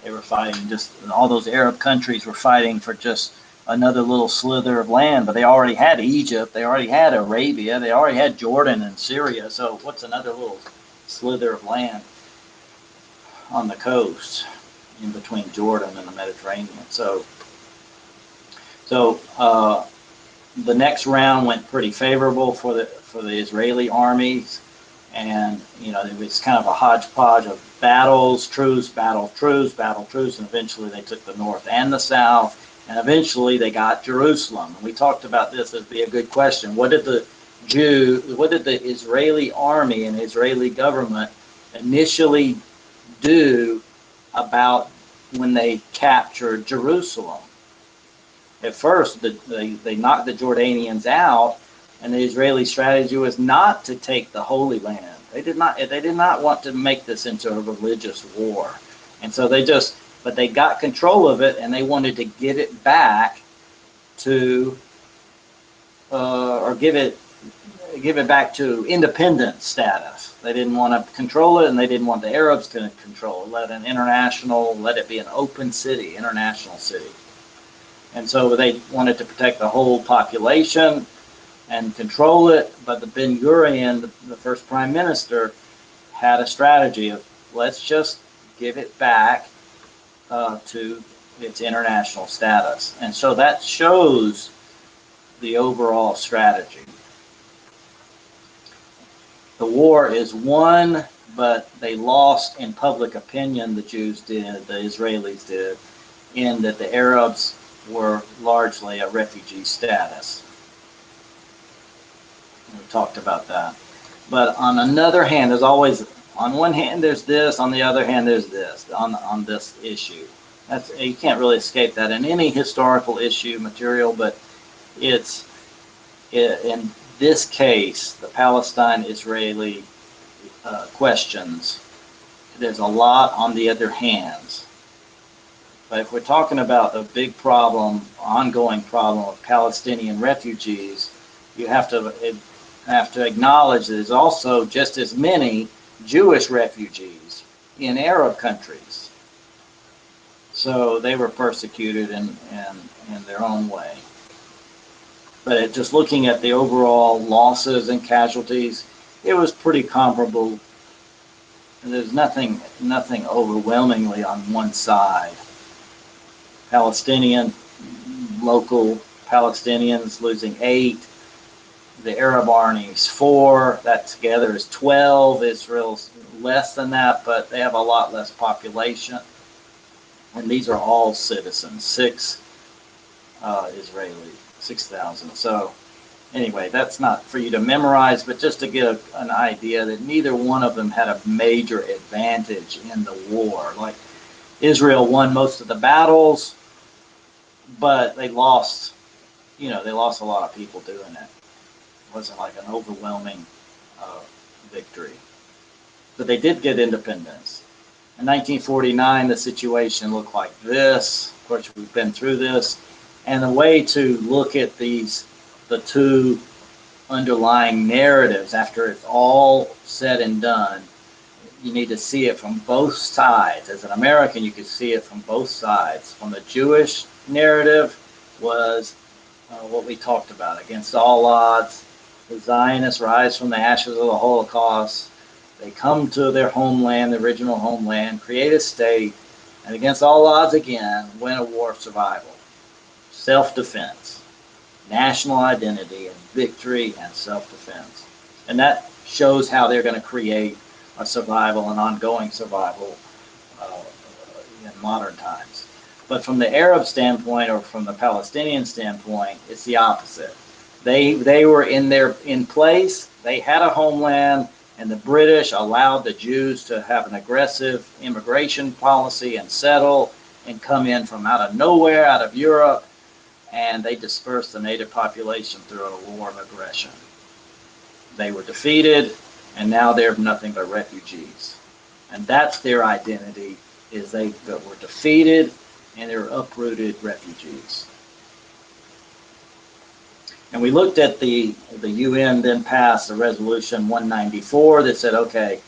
They were fighting all those Arab countries were fighting for just another little slither of land, but they already had Egypt, they already had Arabia, they already had Jordan and Syria. So what's another little slither of land on the coast in between Jordan and the Mediterranean. So the next round went pretty favorable for the Israeli armies, and it was kind of a hodgepodge of battles, truce, battle, truce, battle, truce, and eventually they took the north and the south, and eventually they got Jerusalem. And we talked about this as being a good question. What did the Israeli army and Israeli government initially do about when they captured Jerusalem? At first, they knocked the Jordanians out, and the Israeli strategy was not to take the Holy Land. They did not want to make this into a religious war, and so but they got control of it, and they wanted to get it back to, or give it back to independent status. They didn't want to control it, and they didn't want the Arabs to control it. Let it be an open city, international city. And so they wanted to protect the whole population and control it, but the Ben-Gurion, the first prime minister, had a strategy of, let's just give it back to its international status. And so that shows the overall strategy. The war is won, but they lost in public opinion, the Jews did, the Israelis did, in that the Arabs were largely a refugee status. We talked about that. But on another hand, there's always, on one hand there's this, on the other hand there's this, on this issue. You can't really escape that in any historical issue material, but in this case, the Palestine-Israeli questions, there's a lot on the other hands. But if we're talking about a big problem, ongoing problem of Palestinian refugees, you have to acknowledge that there's also just as many Jewish refugees in Arab countries. So they were persecuted in their own way. But just looking at the overall losses and casualties, it was pretty comparable. There's nothing overwhelmingly on one side. Local Palestinians losing 8, the Arab armies 4, that together is 12. Israel's less than that, but they have a lot less population. And these are all citizens, 6 Israeli, 6,000. So anyway, that's not for you to memorize, but just to get an idea that neither one of them had a major advantage in the war. Like Israel won most of the battles, but they lost a lot of people doing it. It wasn't like an overwhelming victory. But they did get independence. In 1949, the situation looked like this. Of course, we've been through this. And the way to look at the two underlying narratives after it's all said and done, you need to see it from both sides. As an American, you can see it from both sides. From the Jewish narrative was what we talked about. Against all odds, the Zionists rise from the ashes of the Holocaust. They come to their homeland, the original homeland, create a state, and against all odds again, win a war of survival. Self-defense, national identity, and victory and self-defense. And that shows how they're going to create a survival, an ongoing survival in modern times. But from the Arab standpoint or from the Palestinian standpoint, it's the opposite. They were in place, they had a homeland, and the British allowed the Jews to have an aggressive immigration policy and settle and come in from out of nowhere, out of Europe, and they dispersed the native population through a war of aggression. They were defeated, and now they're nothing but refugees. And that's their identity, is they were defeated and they're uprooted refugees. And we looked at the UN then passed a resolution 194 that said, okay,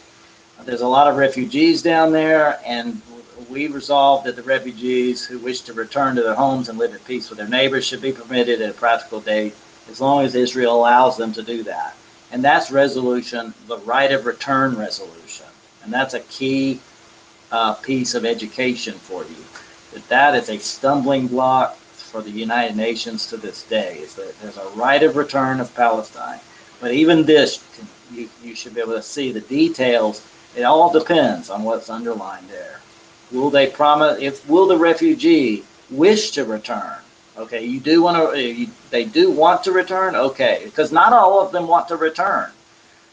there's a lot of refugees down there, and we resolved that the refugees who wish to return to their homes and live at peace with their neighbors should be permitted at a practical date as long as Israel allows them to do that. And that's resolution, the right of return resolution. And that's a key piece of education for you. That is a stumbling block for the United Nations to this day, is that there's a right of return of Palestine. But even this, you should be able to see the details. It all depends on what's underlined there. Will they promise, will the refugee wish to return? Okay, you do want to, they do want to return? Okay, because not all of them want to return.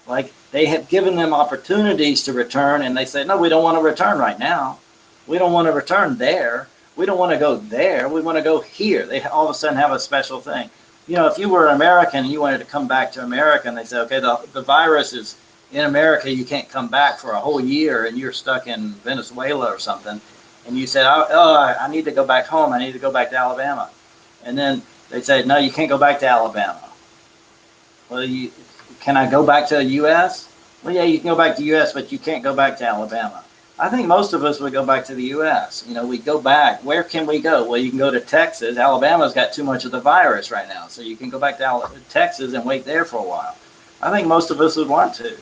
Like, they have given them opportunities to return, and they say, no, we don't want to return right now. We don't want to return there. We don't want to go there. We want to go here. They all of a sudden have a special thing. You know, if you were American and you wanted to come back to America, and they say, okay, the virus is in America, you can't come back for a whole year, and you're stuck in Venezuela or something, and you said, I need to go back home. I need to go back to Alabama. And then they say, no, you can't go back to Alabama. Well, can I go back to the U.S.? Well, yeah, you can go back to the U.S., but you can't go back to Alabama. I think most of us would go back to the U.S. You know, we go back. Where can we go? Well, you can go to Texas. Alabama's got too much of the virus right now, so you can go back to Texas and wait there for a while. I think most of us would want to.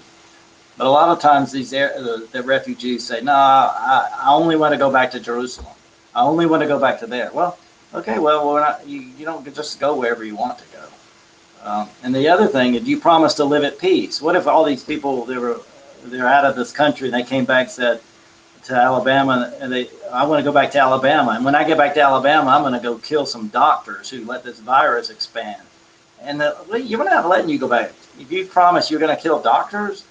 But a lot of times the refugees say, no, I only want to go back to Jerusalem. I only want to go back to there. Well, okay, well, you don't just go wherever you want to go. And the other thing is, you promise to live at peace. What if all these people, they're out of this country, and they came back and said to Alabama, and I want to go back to Alabama. And when I get back to Alabama, I'm going to go kill some doctors who let this virus expand. And you're not letting you go back. If you promise you're going to kill doctors,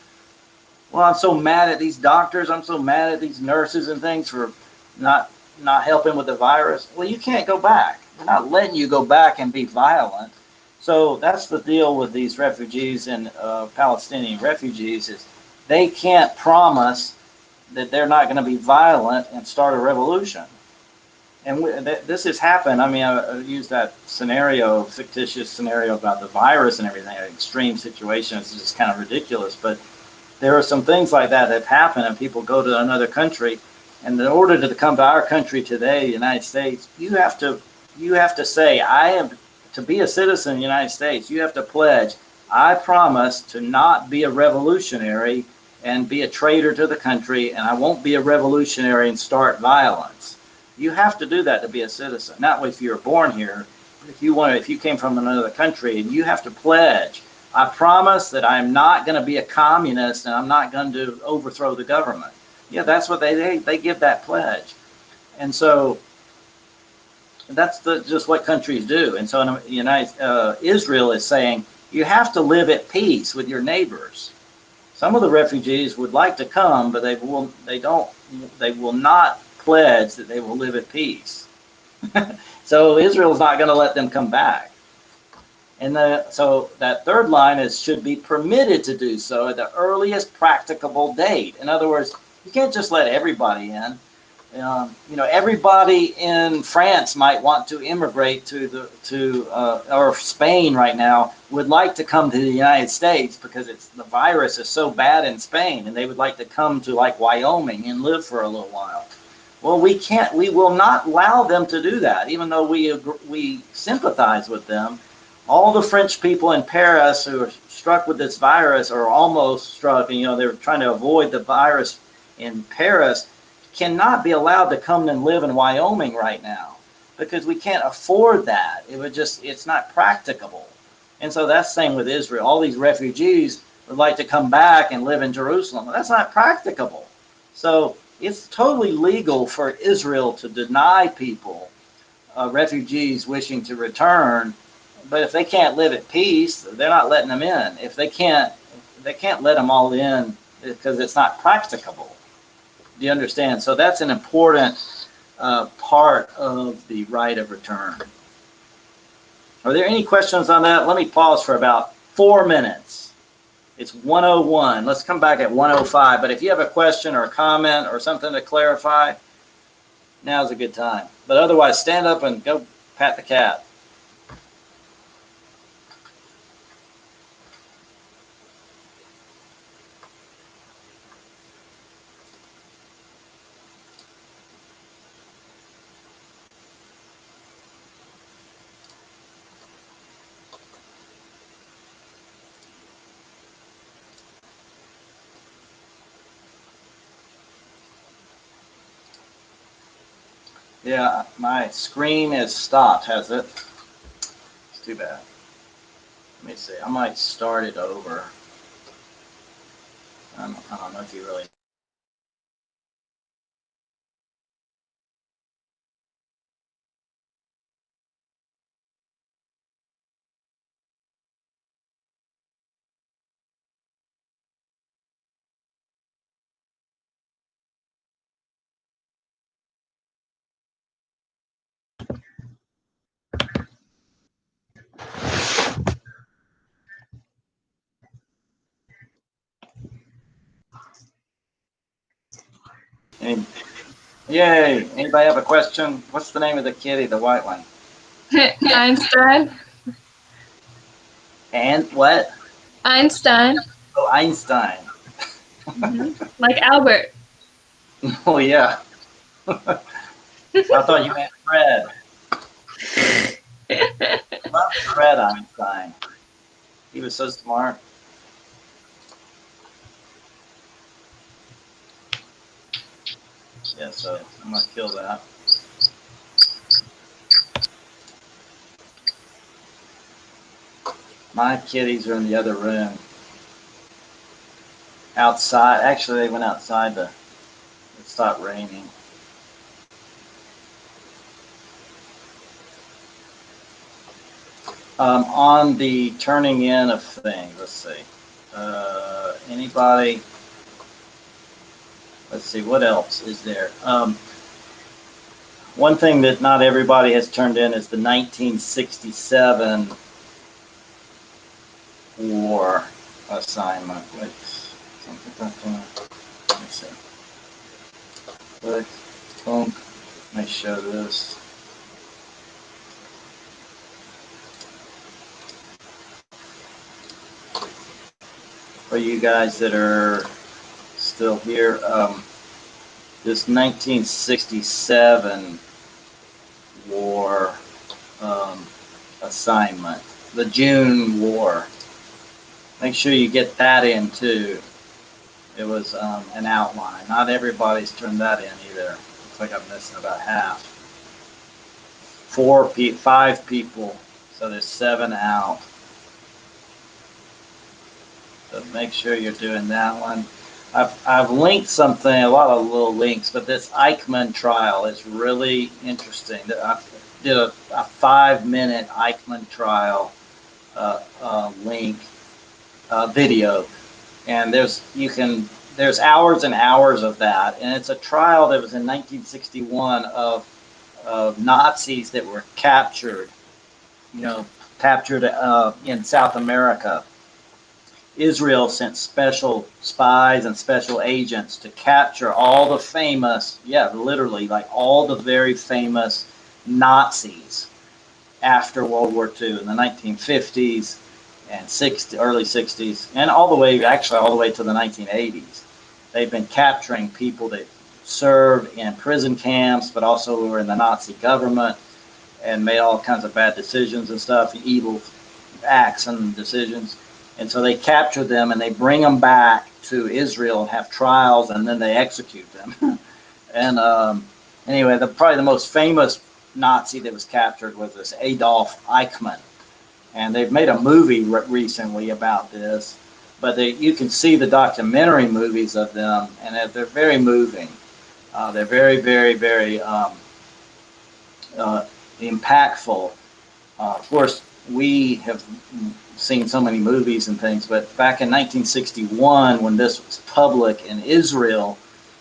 well, I'm so mad at these doctors. I'm so mad at these nurses and things for not helping with the virus. Well, you can't go back. We're not letting you go back and be violent. So that's the deal with these refugees and Palestinian refugees, is they can't promise that they're not going to be violent and start a revolution. And this has happened. I mean, I used that scenario, fictitious scenario about the virus and everything, an extreme situation. It's just kind of ridiculous. But there are some things like that have happened, and people go to another country. And in order to come to our country today, the United States, you have to say, to be a citizen of the United States, you have to pledge, I promise to not be a revolutionary and be a traitor to the country, and I won't be a revolutionary and start violence. You have to do that to be a citizen. Not if you're born here, but if you came from another country, and you have to pledge, I promise that I'm not going to be a communist and I'm not going to overthrow the government. Yeah, that's what they give that pledge. And so that's just what countries do. And so in Israel is saying, you have to live at peace with your neighbors. Some of the refugees would like to come, but they will not pledge that they will live at peace. So Israel's not going to let them come back. And so that third line is, should be permitted to do so at the earliest practicable date. In other words, you can't just let everybody in. Everybody in France might want to immigrate or Spain right now would like to come to the United States because the virus is so bad in Spain, and they would like to come to like Wyoming and live for a little while. Well, we will not allow them to do that, even though we sympathize with them. All the French people in Paris who are struck with this virus, or almost struck, and they're trying to avoid the virus in Paris, cannot be allowed to come and live in Wyoming right now because we can't afford that. It's not practicable. And so that's the same with Israel. All these refugees would like to come back and live in Jerusalem. That's not practicable. So it's totally legal for Israel to deny people, refugees wishing to return. But if they can't live at peace, they're not letting them in. If they can't let them all in because it's not practicable. Do you understand? So that's an important part of the right of return. Are there any questions on that? Let me pause for about 4 minutes. It's 1:01. Let's come back at 1:05. But if you have a question or a comment or something to clarify, now's a good time. But otherwise, stand up and go pat the cat. Yeah, my screen is stopped, has it? It's too bad. Let me see. I might start it over. I don't know if you really. Yay! Anybody have a question? What's the name of the kitty, the white one? Einstein. And what? Einstein. Oh, Einstein. Like Albert. Oh, yeah. I thought you meant Fred. Love Fred Einstein. He was so smart. Yeah, so I'm going to kill that. My kitties are in the other room. Outside. Actually, they went outside to it stopped raining. On the turning in of things, let's see. Anybody? Let's see, what else is there? One thing that not everybody has turned in is the 1967 war assignment. Let me see. Click, boom. Let me show this. For you guys that are still here, this 1967 war assignment, the June War. Make sure you get that in too. It was an outline. Not everybody's turned that in either. Looks like I'm missing about half. 5 people, so there's 7 out. So make sure you're doing that one. I've linked something, a lot of little links, but this Eichmann trial is really interesting. I did a 5-minute Eichmann trial link video, and there's hours and hours of that, and it's a trial that was in 1961 of Nazis that were captured, captured in South America. Israel sent special spies and special agents to capture all the famous, literally like all the very famous Nazis after World War II in the 1950s and early 60s, and all the way to the 1980s. They've been capturing people that served in prison camps, but also were in the Nazi government and made all kinds of bad decisions and stuff, evil acts and decisions. And so they capture them and they bring them back to Israel and have trials, and then they execute them. And anyway, probably the most famous Nazi that was captured was this Adolf Eichmann. And they've made a movie recently about this, but you can see the documentary movies of them, and they're very moving. They're very, very, very impactful. Of course, we have seen so many movies and things, but back in 1961, when this was public in Israel,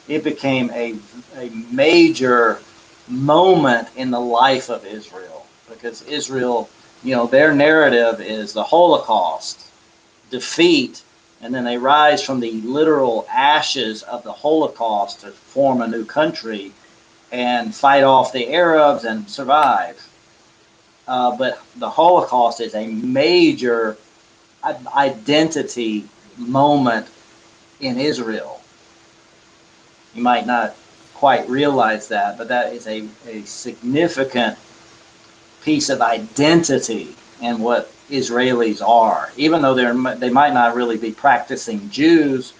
it became a major moment in the life of Israel, because Israel, their narrative is the Holocaust, defeat, and then they rise from the literal ashes of the Holocaust to form a new country and fight off the Arabs and survive. But the Holocaust is a major identity moment in Israel. You might not quite realize that, but that is a significant piece of identity in what Israelis are. Even though they might not really be practicing Jews,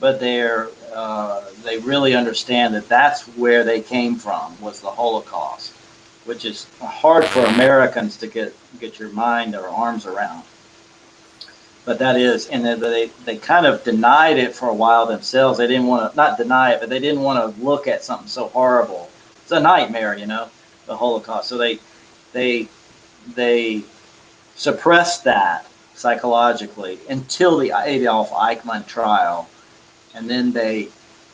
but they really understand that that's where they came from, was the Holocaust, which is hard for Americans to get your mind or arms around. But that is, and they kind of denied it for a while themselves. They didn't want to, not deny it, but they didn't want to look at something so horrible. It's a nightmare, the Holocaust. So they suppressed that psychologically until the Adolf Eichmann trial, and then they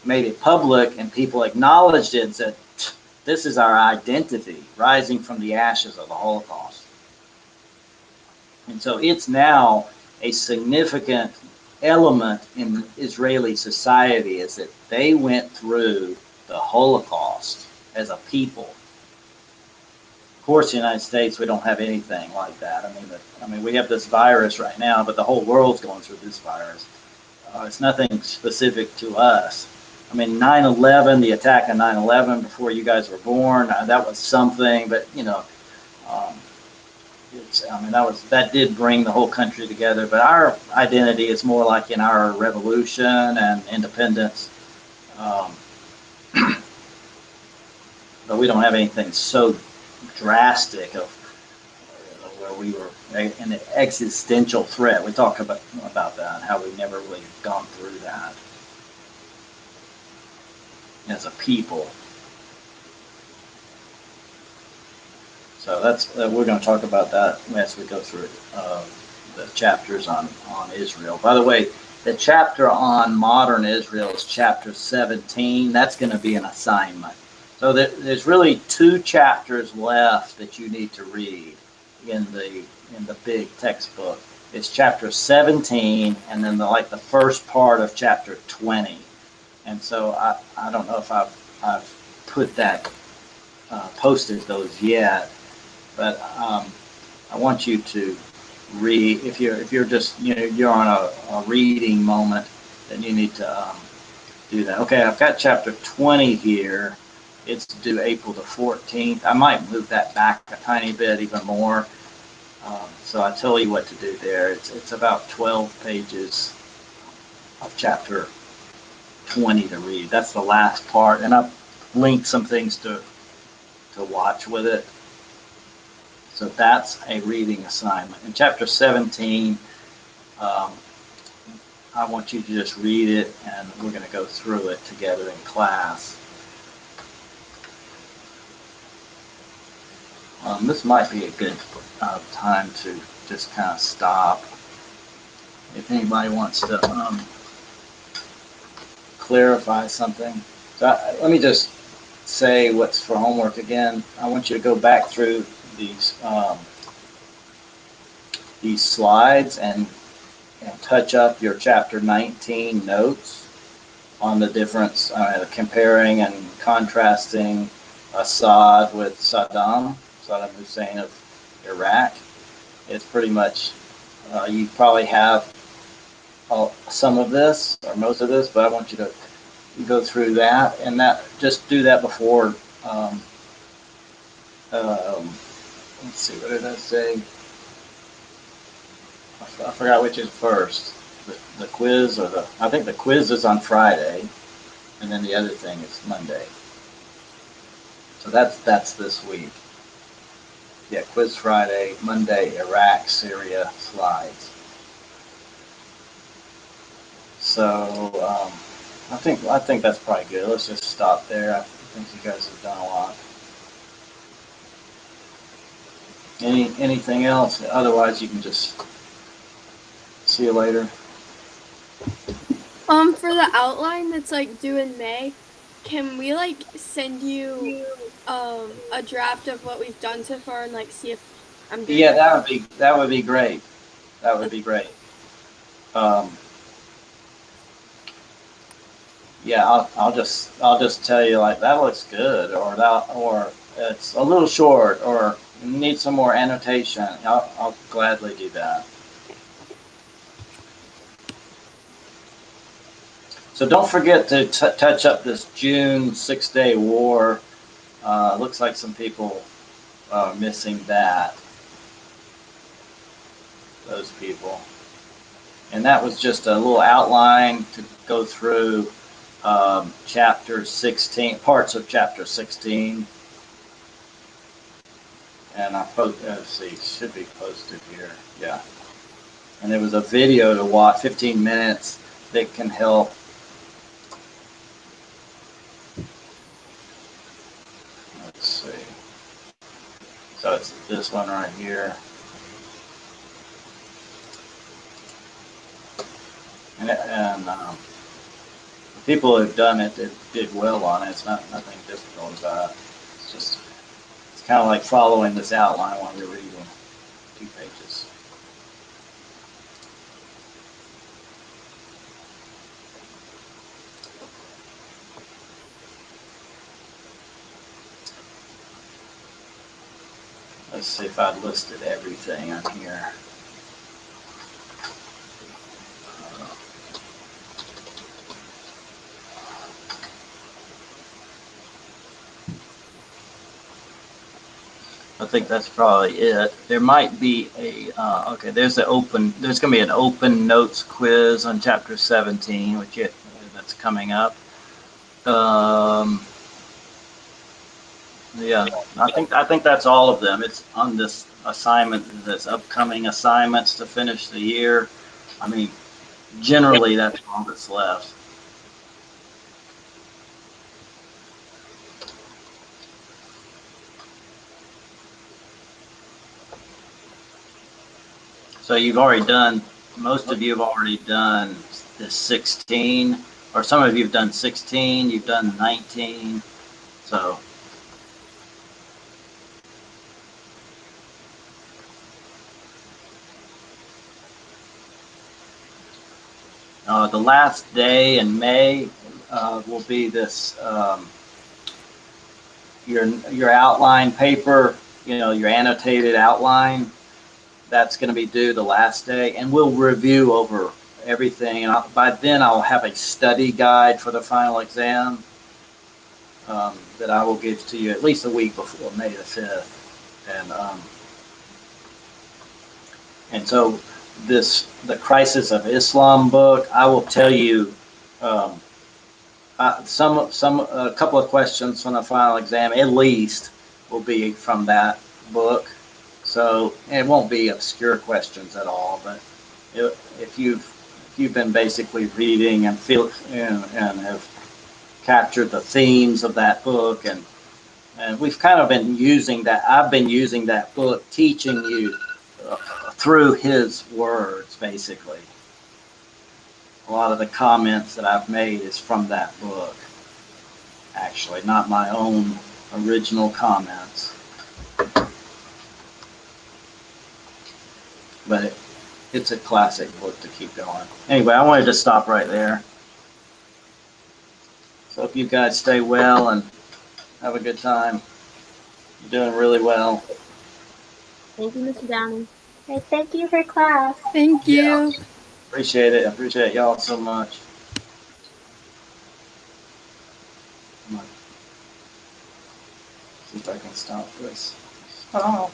made it public, and people acknowledged it and said, "This is our identity, rising from the ashes of the Holocaust." And so it's now a significant element in Israeli society, is that they went through the Holocaust as a people. Of course, in the United States, we don't have anything like that. I mean, we have this virus right now, but the whole world's going through this virus. It's nothing specific to us. I mean, 9/11, the attack on 9/11 before you guys were born, that was something, but um, that did bring the whole country together. But our identity is more like in our revolution and independence. Um, but we don't have anything so drastic of where we were in an existential threat. We talk about that and how we've never really gone through that as a people. So that's we're going to talk about that as we go through the chapters on Israel. By the way, the chapter on modern Israel is chapter 17. That's going to be an assignment. So there's really 2 chapters left that you need to read in the big textbook. It's chapter 17, and then the first part of chapter 20. And so I don't know if I've put that posted those yet, but I want you to read. If you're just you're on a reading moment, then you need to do that. Okay, I've got chapter 20 here. It's due April the 14th. I might move that back a tiny bit, even more. So I tell you what to do there. It's about 12 pages of chapter 20 to read. That's the last part, and I've linked some things to watch with it. So that's a reading assignment. In chapter 17, I want you to just read it, and we're going to go through it together in class. This might be a good time to just kind of stop. If anybody wants to clarify something. So let me just say what's for homework again. I want you to go back through these slides and touch up your chapter 19 notes on the difference, comparing and contrasting Assad with Saddam Hussein of Iraq. It's pretty much, you probably have some of this or most of this, but I want you to go through that, and just do that before. Let's see, what did I say? I forgot which is first, the quiz or I think the quiz is on Friday, and then the other thing is Monday. So that's this week. Yeah, quiz Friday, Monday, Iraq, Syria, slides. So I think that's probably good. Let's just stop there. I think you guys have done a lot. Anything else? Otherwise, you can just see you later. For the outline that's due in May, can we send you a draft of what we've done so far and see if I'm good? Yeah, that would be great. That would be great. Yeah, I'll just tell you that looks good, or it's a little short, or need some more annotation. I'll gladly do that. So don't forget to touch up this June 6-day war. Looks like some people are missing that. Those people. And that was just a little outline to go through chapter 16, parts of chapter 16. And I let's see, should be posted here. Yeah. And there was a video to watch, 15 minutes, that can help. Let's see. So it's this one right here. And people who've done it, that did well on it. It's not nothing difficult about it. It's just, it's kind of like following this outline while you're reading 2 pages. Let's see if I listed everything on here. I think that's probably it. There might be a, okay, there's going to be an open notes quiz on chapter 17, which that's coming up. Yeah, I think that's all of them. It's on this assignment, this upcoming assignments to finish the year. I mean, generally that's all that's left. So you've already done, most of you have already done this 16, or some of you have done 16, you've done 19, so. The last day in May will be this, your outline paper, you know, your annotated outline. That's going to be due the last day, and we'll review over everything. And by then, I'll have a study guide for the final exam that I will give to you at least a week before May the 5th. And so the Crisis of Islam book, I will tell you a couple of questions from the final exam, at least, will be from that book. So it won't be obscure questions at all, but if you've been basically reading and and have captured the themes of that book, and we've kind of been using that. I've been using that book, teaching you through his words, basically. A lot of the comments that I've made is from that book, actually, not my own original comments. But it's a classic book to keep going. Anyway, I wanted to stop right there. So hope you guys stay well and have a good time. You're doing really well. Thank you, Mr. Downing. Okay, thank you for class. Thank you. Yeah. Appreciate it. I appreciate y'all so much. See if I can stop this. Oh.